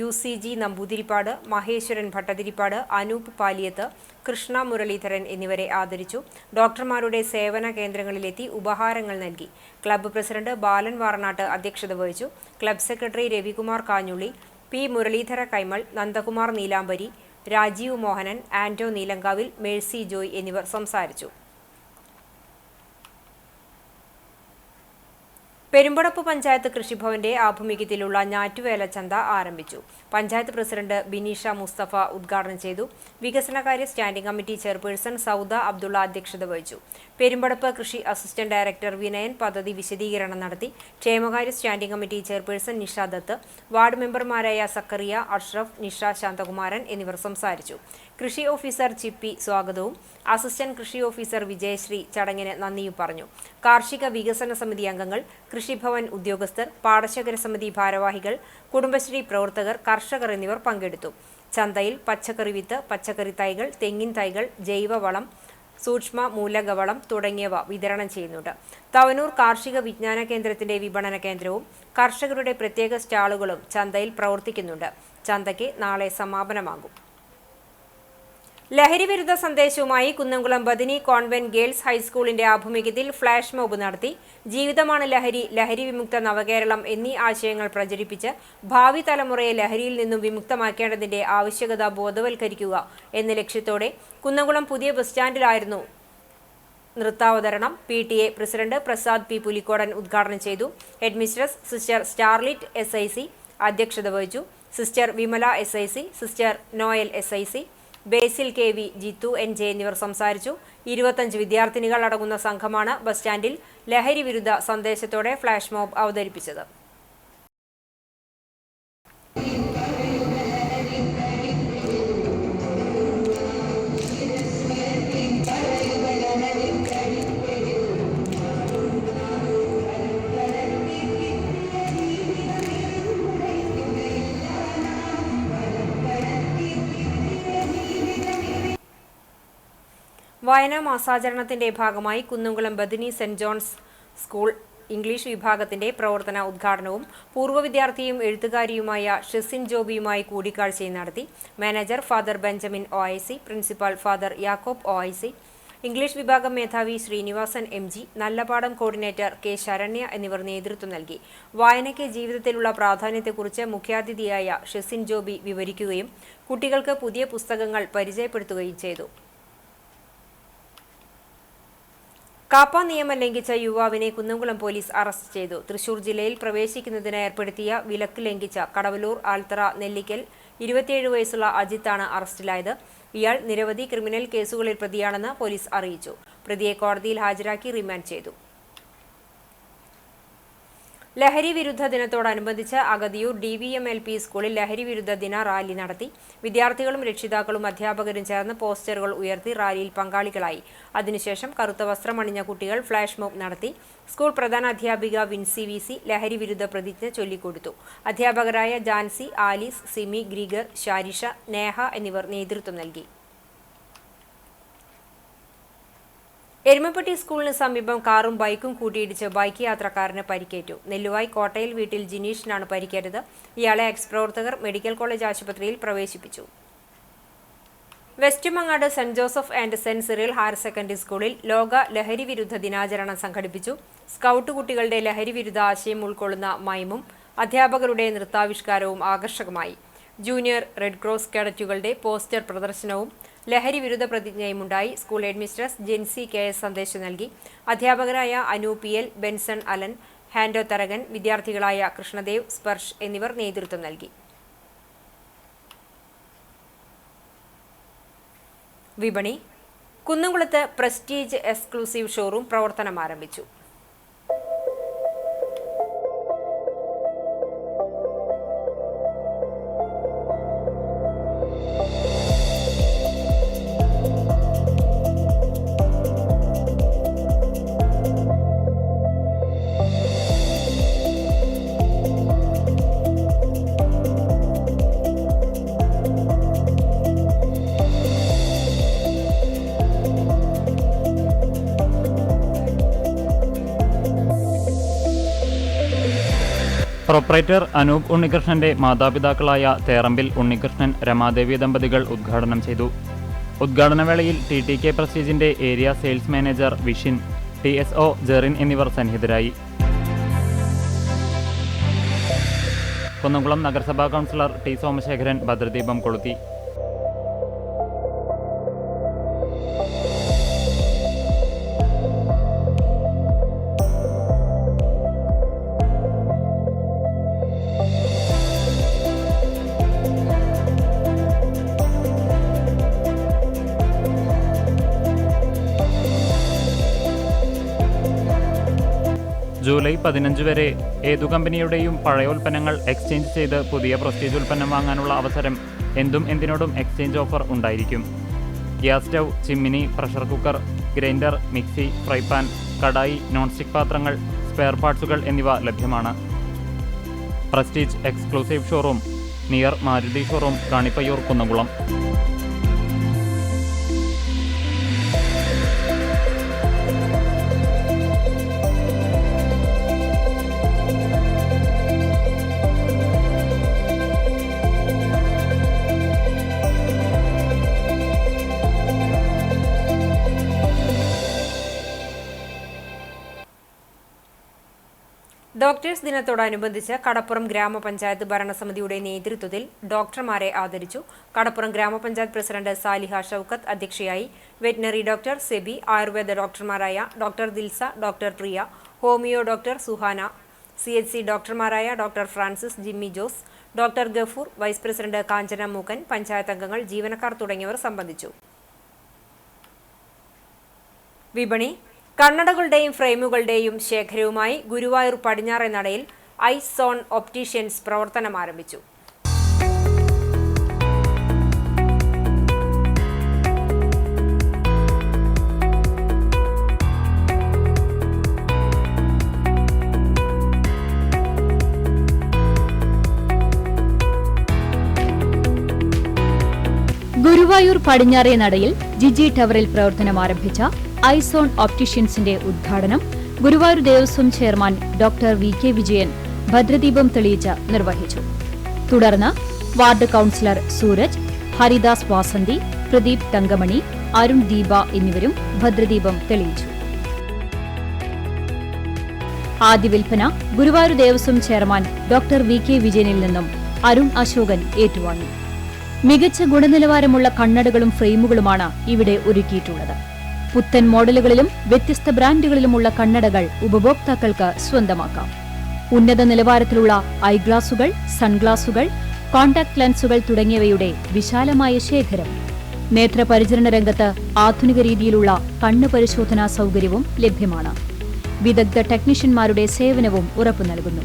UCG നമ്പൂതിരിപ്പാട്, മഹേശ്വരൻ ഭട്ടതിരിപ്പാട്, അനൂപ് പാലിയത്ത്, കൃഷ്ണ മുരളീധരൻ എന്നിവരെ ആദരിച്ചു. ഡോക്ടർമാരുടെ സേവന കേന്ദ്രങ്ങളിലെത്തി ഉപഹാരങ്ങൾ നൽകി. ക്ലബ്ബ് പ്രസിഡന്റ് ബാലൻ വാറനാട്ട് അധ്യക്ഷത വഹിച്ചു. Club secretary Ravikumar Kanjulli, P. Muraleedhara Kaimal, Nandakumar Neelambari, Rajeev Mohanan, Anto Neelankavil, Mercy Joy എന്നിവർ സംസാരിച്ചു. പെരുമ്പടപ്പ് പഞ്ചായത്ത് കൃഷിഭവന്റെ ആഭിമുഖ്യത്തിലുള്ള ഞാറ്റുവേല ചന്ത ആരംഭിച്ചു. പഞ്ചായത്ത് പ്രസിഡന്റ് ബിനീഷ മുസ്തഫ ഉദ്ഘാടനം ചെയ്തു. വികസനകാര്യ standing committee chairperson Sauda Abdulla അധ്യക്ഷത വഹിച്ചു. പെരുമ്പടപ്പ് കൃഷി അസിസ്റ്റന്റ് ഡയറക്ടർ വിനയൻ പദ്ധതി വിശദീകരണം നടത്തി. ക്ഷേമകാര്യ standing committee chairperson Nisha Dath, ward മെമ്പർമാരായ സക്കറിയ, അഷ്റഫ്, നിഷ, ശാന്തകുമാരൻ എന്നിവർ സംസാരിച്ചു. കൃഷി ഓഫീസർ ചിപ്പി സ്വാഗതവും അസിസ്റ്റന്റ് കൃഷി ഓഫീസർ വിജയശ്രീ ചടങ്ങിന് നന്ദിയും പറഞ്ഞു. കാർഷിക വികസന സമിതി അംഗങ്ങൾ, കൃഷിഭവൻ ഉദ്യോഗസ്ഥർ, പാടശേഖര സമിതി ഭാരവാഹികൾ, കുടുംബശ്രീ പ്രവർത്തകർ, കർഷകർ എന്നിവർ പങ്കെടുത്തു. ചന്തയിൽ പച്ചക്കറി വിത്ത്, പച്ചക്കറി തൈകൾ, തെങ്ങിൻ തൈകൾ, ജൈവവളം, സൂക്ഷ്മ മൂലകവളം തുടങ്ങിയവ വിതരണം ചെയ്യുന്നുണ്ട്. തവനൂർ കാർഷിക വിജ്ഞാന കേന്ദ്രത്തിന്റെ വിപണന കേന്ദ്രവും കർഷകരുടെ പ്രത്യേക സ്റ്റാളുകളും ചന്തയിൽ പ്രവർത്തിക്കുന്നുണ്ട്. ചന്തയ്ക്ക് നാളെ സമാപനമാകും. ലഹരിവിരുദ്ധ സന്ദേശവുമായി കുന്നംകുളം ബദിനി കോൺവെന്റ് ഗേൾസ് ഹൈസ്കൂളിന്റെ ആഭിമുഖ്യത്തിൽ ഫ്ലാഷ് മോബ് നടത്തി. ജീവിതമാണ് ലഹരി, ലഹരി വിമുക്ത നവകേരളം എന്നീ ആശയങ്ങൾ പ്രചരിപ്പിച്ച് ഭാവി തലമുറയെ ലഹരിയിൽ നിന്നും വിമുക്തമാക്കേണ്ടതിന്റെ ആവശ്യകത ബോധവൽക്കരിക്കുക എന്ന ലക്ഷ്യത്തോടെ കുന്നംകുളം പുതിയ ബസ് സ്റ്റാൻഡിലായിരുന്നു നൃത്താവതരണം. PTA president Prasad P. Pulikkodan ഉദ്ഘാടനം ചെയ്തു. ഹെഡ്മിസ്ട്രസ് സിസ്റ്റർ സ്റ്റാർലിറ്റ് SIC അധ്യക്ഷത വഹിച്ചു. Sister Vimala SIC, sister Noel SIC, Basil KV, Jithu NJ എന്നിവർ സംസാരിച്ചു. 25 വിദ്യാർത്ഥിനികൾ അടങ്ങുന്ന സംഘമാണ് ബസ് സ്റ്റാൻഡിൽ ലഹരി വിരുദ്ധ സന്ദേശത്തോടെ ഫ്ലാഷ് മോബ് അവതരിപ്പിച്ചത്. വായനാ മാസാചരണത്തിന്റെ ഭാഗമായി Kunnamkulam Badini saint John's school English വിഭാഗത്തിന്റെ പ്രവർത്തന ഉദ്ഘാടനവും പൂർവ്വ വിദ്യാർത്ഥിയും എഴുത്തുകാരിയുമായ ഷെസിൻ ജോബിയുമായി കൂടിക്കാഴ്ചയും നടത്തി. Manager father Benjamin OIC, principal father Yakob OIC, English വിഭാഗം മേധാവി Srinivasan MG, Nallapadam coordinator K. Saranya എന്നിവർ നേതൃത്വം നൽകി. വായനയ്ക്ക് ജീവിതത്തിലുള്ള പ്രാധാന്യത്തെക്കുറിച്ച് മുഖ്യാതിഥിയായ ഷെസിൻ ജോബി വിവരിക്കുകയും കുട്ടികൾക്ക് പുതിയ പുസ്തകങ്ങൾ പരിചയപ്പെടുത്തുകയും ചെയ്തു. കാപ്പ നിയമം ലംഘിച്ച യുവാവിനെ കുന്നംകുളം പോലീസ് അറസ്റ്റ് ചെയ്തു. തൃശൂർ ജില്ലയിൽ പ്രവേശിക്കുന്നതിന് ഏർപ്പെടുത്തിയ വിലക്ക് ലംഘിച്ച കടവലൂർ ആൽത്തറ നെല്ലിക്കൽ 27 വയസ്സുള്ള അജിത്താണ് അറസ്റ്റിലായത്. ഇയാൾ നിരവധി ക്രിമിനൽ കേസുകളിൽ പ്രതിയാണെന്ന് പോലീസ് അറിയിച്ചു. പ്രതിയെ കോടതിയിൽ ഹാജരാക്കി റിമാൻഡ് ചെയ്തു. ലഹരി വിരുദ്ധ ദിനത്തോടനുബന്ധിച്ച് അഗതിയൂർ DVM LP സ്കൂളിൽ ലഹരി വിരുദ്ധ ദിന റാലി നടത്തി. വിദ്യാർത്ഥികളും രക്ഷിതാക്കളും അധ്യാപകരും ചേർന്ന് പോസ്റ്ററുകൾ ഉയർത്തി റാലിയിൽ പങ്കാളികളായി. അതിനുശേഷം കറുത്ത വസ്ത്രമണിഞ്ഞ കുട്ടികൾ ഫ്ലാഷ് മോബ് നടത്തി. സ്കൂൾ പ്രധാനാധ്യാപിക വിൻസി VC ലഹരി വിരുദ്ധ പ്രതിജ്ഞ ചൊല്ലിക്കൊടുത്തു. അധ്യാപകരായ ജാൻസി, ആലീസ്, സിമി, ഗ്രീഗർ, ഷാരിഷ, നേഹ എന്നിവർ നേതൃത്വം നൽകി. എരുമപ്പെട്ടി സ്കൂളിന് സമീപം കാറും ബൈക്കും കൂട്ടിയിടിച്ച് ബൈക്ക് യാത്രക്കാരന് പരിക്കേറ്റു. നെല്ലുവായി കോട്ടയിൽ വീട്ടിൽ ജിനീഷിനാണ് പരിക്കേറ്റത്. ഇയാളെ എക്സ്-പ്രവർത്തകർ മെഡിക്കൽ കോളേജ് ആശുപത്രിയിൽ പ്രവേശിപ്പിച്ചു. West Mangad saint Joseph and saint Cyril higher secondary സ്കൂളിൽ ലോക ലഹരി വിരുദ്ധ ദിനാചരണം സംഘടിപ്പിച്ചു. സ്കൗട്ട് കുട്ടികളുടെ ലഹരി വിരുദ്ധ ആശയം ഉൾക്കൊള്ളുന്ന മൈമും അധ്യാപകരുടെ നൃത്താവിഷ്കാരവും ആകർഷകമായി. ജൂനിയർ റെഡ് ക്രോസ് കേഡറ്റുകളുടെ പോസ്റ്റർ പ്രദർശനവും ലഹരി വിരുദ്ധ പ്രതിജ്ഞയുമുണ്ടായി. സ്കൂൾ ഹെഡ്മിസ്ട്രസ് ജെൻസി KS സന്ദേശം നൽകി. അധ്യാപകരായ അനു PL, ബെൻസൺ അലൻ, ഹാൻഡോ തരകൻ, വിദ്യാർത്ഥികളായ കൃഷ്ണദേവ്, സ്പർശ് എന്നിവർ നേതൃത്വം നൽകി. വിപണി. കുന്നംകുളത്ത് പ്രസ്റ്റീജ് എക്സ്ക്ലൂസീവ് ഷോറൂം പ്രവർത്തനം ആരംഭിച്ചു. പ്രൊപ്പറേറ്റർ അനൂപ് ഉണ്ണികൃഷ്ണന്റെ മാതാപിതാക്കളായ തേറമ്പിൽ ഉണ്ണികൃഷ്ണൻ രമാദേവി ദമ്പതികൾ ഉദ്ഘാടനം ചെയ്തു. ഉദ്ഘാടനവേളയിൽ TTK പ്രസ്റ്റീജിന്റെ area sales manager Vishin, TSO Jerin എന്നിവർ സന്നിഹിതരായി. കുന്നംകുളം നഗരസഭാ കൗൺസിലർ T സോമശേഖരൻ ഭദ്രദീപം കൊളുത്തി. ജൂലൈ 15 വരെ ഏതു കമ്പനിയുടെയും പഴയ ഉൽപ്പന്നങ്ങൾ എക്സ്ചേഞ്ച് ചെയ്ത് പുതിയ പ്രസ്റ്റീജ് ഉൽപ്പന്നം വാങ്ങാനുള്ള അവസരം എന്തും എന്തിനോടും എക്സ്ചേഞ്ച് ഓഫർ ഉണ്ടായിരിക്കും. Gas stove, chimney, pressure cooker, grinder, mixie, fry pan, kadai, non stick പാത്രങ്ങൾ, സ്പെയർ പാർട്സുകൾ എന്നിവ ലഭ്യമാണ്. Prestige exclusive showroom near Maruti showroom, Kanippayyur, Kunnamkulam. Doctors ദിനത്തോടനുബന്ധിച്ച് കടപ്പുറം ഗ്രാമപഞ്ചായത്ത് ഭരണസമിതിയുടെ നേതൃത്വത്തിൽ ഡോക്ടർമാരെ ആദരിച്ചു. കടപ്പുറം ഗ്രാമപഞ്ചായത്ത് പ്രസിഡന്റ് സാലിഹ ഷൗക്കത്ത് അധ്യക്ഷയായി. വെറ്റിനറി ഡോക്ടർ സെബി, ആയുർവേദ ഡോക്ടർമാരായ doctor Dilsa, doctor Priya, homeo doctor Suhana, CHC ഡോക്ടർമാരായ doctor Francis, Jimmy Jose, doctor Gafoor, vice president Kanchana Mookkan, panchayat അംഗങ്ങൾ, ജീവനക്കാർ തുടങ്ങിയവർ സംബന്ധിച്ചു. വിപണി കണ്ണടകളുടെയും ഫ്രെയിമുകളുടെയും ശേഖരവുമായി ഗുരുവായൂർ പടിഞ്ഞാറേ നടയിൽ ഐസ് സോൺ ഒപ്റ്റീഷ്യൻസ് പ്രവർത്തനം ആരംഭിച്ചു. ഗുരുവായൂർ പടിഞ്ഞാറേ നടയിൽ ജിജി ടവറിൽ പ്രവർത്തനം ആരംഭിച്ച ഐസോൺ ഓപ്റ്റീഷ്യൻസിന്റെ ഉദ്ഘാടനം Guruvayur Devaswom chairman doctor VK Vijayan ഭദ്രദീപം തെളിയിച്ച് നിർവഹിച്ചു. തുടർന്ന് വാർഡ് കൌൺസിലർ സൂരജ്, ഹരിദാസ് വാസന്തി, പ്രദീപ് തങ്കമണി, അരുൺ ദീപ എന്നിവരും ഭദ്രദീപം തെളിയിച്ചു. ആദ്യ വിൽപ്പന Guruvayur Devaswom chairman doctor VK വിജയനിൽ നിന്നും അരുൺ അശോകൻ ഏറ്റുവാങ്ങി. മികച്ച ഗുണനിലവാരമുള്ള കണ്ണടകളും ഫ്രെയിമുകളുമാണ് ഇവിടെ ഒരുക്കിയിട്ടുള്ളത്. പുത്തൻ മോഡലുകളിലും വ്യത്യസ്ത ബ്രാൻഡുകളിലുമുള്ള കണ്ണടകൾ ഉപഭോക്താക്കൾക്ക് സ്വന്തമാക്കാം. ഉന്നത നിലവാരത്തിലുള്ള ഐഗ്ലാസുകൾ, സൺഗ്ലാസുകൾ, കോൺടാക്ട് ലെൻസുകൾ തുടങ്ങിയവയുടെ വിശാലമായ ശേഖരം. നേത്രപരിചരണ രംഗത്ത് ആധുനിക രീതിയിലുള്ള കണ്ണ് പരിശോധനാ സൗകര്യവും ലഭ്യമാണ്. വിദഗ്ധ ടെക്നീഷ്യന്മാരുടെ സേവനവും ഉറപ്പു നൽകുന്നു.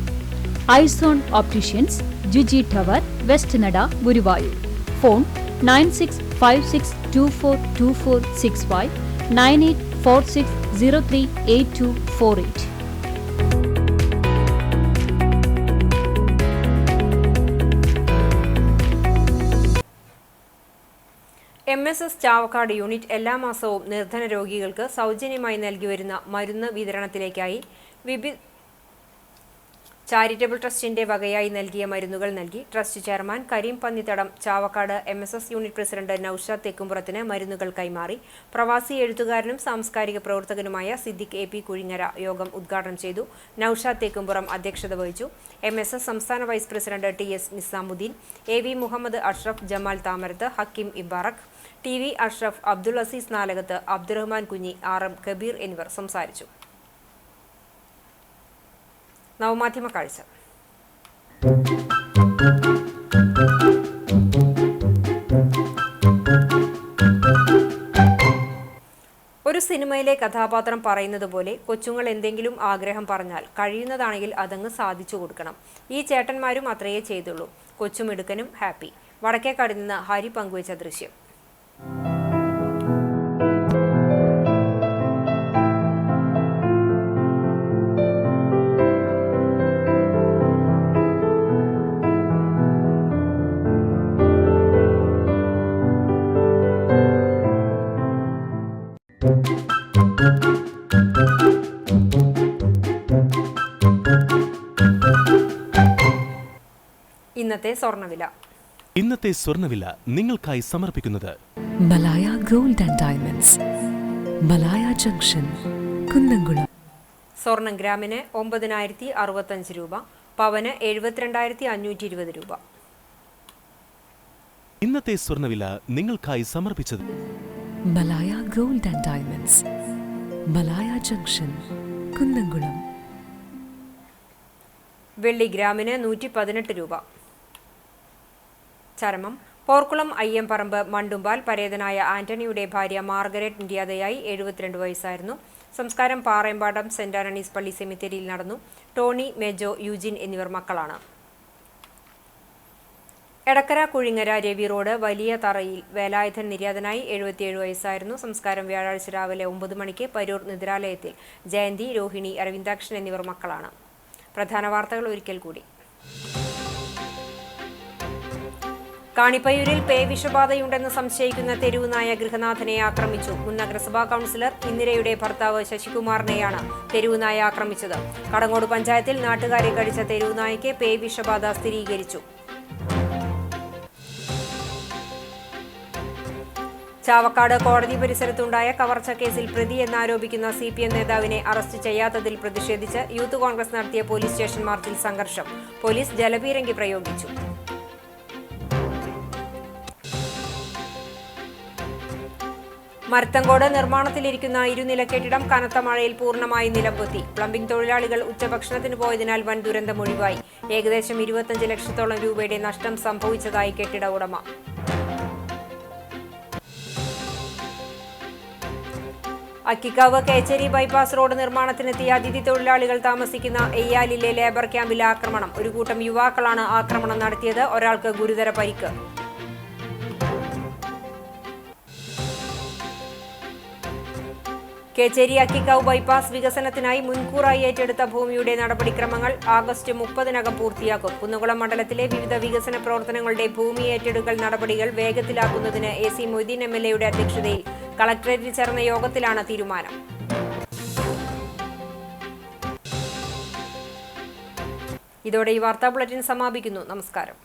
ഐസോൺ ഓപ്റ്റീഷ്യൻസ്, ജിജി ടവർ, വെസ്റ്റ് നട, Guruvayur. Phone 9656242465, 9846038248. MSS Chavakkad unit എല്ലാ മാസവും നിർധന രോഗികൾക്ക് സൗജന്യമായി നൽകിവരുന്ന മരുന്ന് വിതരണത്തിലേക്കായി ചാരിറ്റബിൾ ട്രസ്റ്റിന്റെ വകയായി നൽകിയ മരുന്നുകൾ നൽകി. Trust chairman Kareem Pannithadam Chavakkad MSS unit president Noushad തെക്കുംപുറത്തിന് മരുന്നുകൾ കൈമാറി. പ്രവാസി എഴുത്തുകാരനും സാംസ്കാരിക പ്രവർത്തകനുമായ സിദ്ദിഖ് AP കുഴിങ്ങര യോഗം ഉദ്ഘാടനം ചെയ്തു. നൌഷാദ് തെക്കുംപുറം അധ്യക്ഷത വഹിച്ചു. MSS സംസ്ഥാന vice president TS Nizamuddin, AV Muhammad Ashraf, Jamal Thamarath, Hakkim Ibarak, TV Ashraf, Abdul Azeez Nalakath, Abdurahman Kunhi, RM Kabir എന്നിവർ സംസാരിച്ചു. നവമാധ്യമ കാഴ്ച. ഒരു സിനിമയിലെ കഥാപാത്രം പറയുന്നത് പോലെ കൊച്ചുങ്ങൾ എന്തെങ്കിലും ആഗ്രഹം പറഞ്ഞാൽ കഴിയുന്നതാണെങ്കിൽ അതങ്ങ് സാധിച്ചു കൊടുക്കണം. ഈ ചേട്ടന്മാരും അത്രയേ ചെയ്തുള്ളൂ. കൊച്ചുമിടുക്കനും ഹാപ്പി. വടക്കേക്കാട് നിന്ന് ഹരി പങ്കുവച്ച ദൃശ്യം. ഇന്നത്തെ സ്വർണ്ണവില. ഇന്നത്തെ സ്വർണ്ണവില നിങ്ങൾക്കായി സമർപ്പിക്കുന്നത് Malaya gold and diamonds, Malaya junction, Kunnamkulam. സ്വർണം ഗ്രാമിന് 9,065 രൂപ, പവന് 72,520 രൂപ. ഇന്നത്തെ സ്വർണ്ണവില നിങ്ങൾക്കായി സമർപ്പിച്ചത് Malaya gold and diamonds, Malaya junction, Kunnamkulam. വെള്ളി ഗ്രാമിന് 118 രൂപ. ചരമം പോർക്കുളം അയ്യമ്പറമ്പ് മണ്ടുമ്പാൽ പരേതനായ ആന്റണിയുടെ ഭാര്യ മാർഗരറ്റ് നിര്യാതയായി 72 വയസ്സായിരുന്നു. സംസ്കാരം പാറയമ്പാടം സെന്റ് ആന്റണീസ് പള്ളി സെമിത്തേരിയിൽ നടന്നു. ടോണി, മെജോ, യൂജിൻ എന്നിവർ മക്കളാണ്. എടക്കര കുഴിങ്ങര രവി റോഡ് വലിയ തറയിൽ വേലായുധൻ നിര്യാതനായി 77 വയസ്സായിരുന്നു. സംസ്കാരം വ്യാഴാഴ്ച രാവിലെ 9 മണിക്ക് പരൂർ നിദ്രാലയത്തിൽ. ജയന്തി, രോഹിണി, അരവിന്ദാക്ഷൻ എന്നിവർ മക്കളാണ്. പ്രധാന വാർത്തകൾ ഒരിക്കൽ കൂടി. കാണിപ്പയ്യൂരിൽ പേ വിഷബാധയുണ്ടെന്ന് സംശയിക്കുന്ന തെരുവുനായ ഗൃഹനാഥനെ ആക്രമിച്ചു. മുൻ നഗരസഭാ കൗൺസിലർ ഇന്ദിരയുടെ ഭർത്താവ് ശശികുമാറിനെയാണ് തെരുവുനായ ആക്രമിച്ചത്. കടങ്ങോട് പഞ്ചായത്തിൽ നാട്ടുകാരെ കടിച്ച തെരുവുനായയ്ക്ക് പേ വിഷബാധ സ്ഥിരീകരിച്ചു. ചാവക്കാട് കോടതി പരിസരത്തുണ്ടായ കവർച്ച കേസിൽ പ്രതി എന്നാരോപിക്കുന്ന CPM നേതാവിനെ അറസ്റ്റ് ചെയ്യാത്തതിൽ പ്രതിഷേധിച്ച് യൂത്ത് കോൺഗ്രസ് നടത്തിയ പോലീസ് സ്റ്റേഷൻ മാർച്ചിൽ സംഘർഷം. പോലീസ് ജലപീരങ്കി പ്രയോഗിച്ചു. മരത്തങ്കോട് നിർമ്മാണത്തിലിരിക്കുന്ന ഇരുനില കെട്ടിടം കനത്ത മഴയിൽ പൂർണ്ണമായി നിലംപൊത്തി. പ്ലംബിംഗ് തൊഴിലാളികൾ ഉച്ചഭക്ഷണത്തിന് പോയതിനാൽ വൻ ദുരന്തം ഒഴിവായി. ഏകദേശം 25 ലക്ഷത്തോളം രൂപയുടെ നഷ്ടം സംഭവിച്ചതായി കെട്ടിട ഉടമ. അക്കിക്കാവ് കേച്ചേരി ബൈപ്പാസ് റോഡ് നിർമ്മാണത്തിനെത്തിയ അതിഥി തൊഴിലാളികൾ താമസിക്കുന്ന എയ്യാലിലെ ലേബർ ക്യാമ്പിലെ ആക്രമണം. ഒരു കൂട്ടം യുവാക്കളാണ് ആക്രമണം നടത്തിയത്. ഒരാൾക്ക് ഗുരുതര പരിക്ക്. കേച്ചേരി അക്കിക്കാവ് ബൈപ്പാസ് വികസനത്തിനായി മുൻകൂറായി ഏറ്റെടുത്ത ഭൂമിയുടെ നടപടിക്രമങ്ങൾ ആഗസ്റ്റ് 30-നകം പൂർത്തിയാക്കും. കുന്നംകുളം മണ്ഡലത്തിലെ വിവിധ വികസന പ്രവർത്തനങ്ങളുടെ ഭൂമി ഏറ്റെടുക്കൽ നടപടികൾ വേഗത്തിലാക്കുന്നതിന് AC മൊയ്തീൻ MLAയുടെ അധ്യക്ഷതയിൽ കളക്ടറേറ്റിൽ ചേർന്ന യോഗത്തിലാണ് തീരുമാനം. ഇതോടെ ഈ വാർത്താ ബുള്ളറ്റിൻ സമാപിക്കുന്നു. നമസ്കാരം.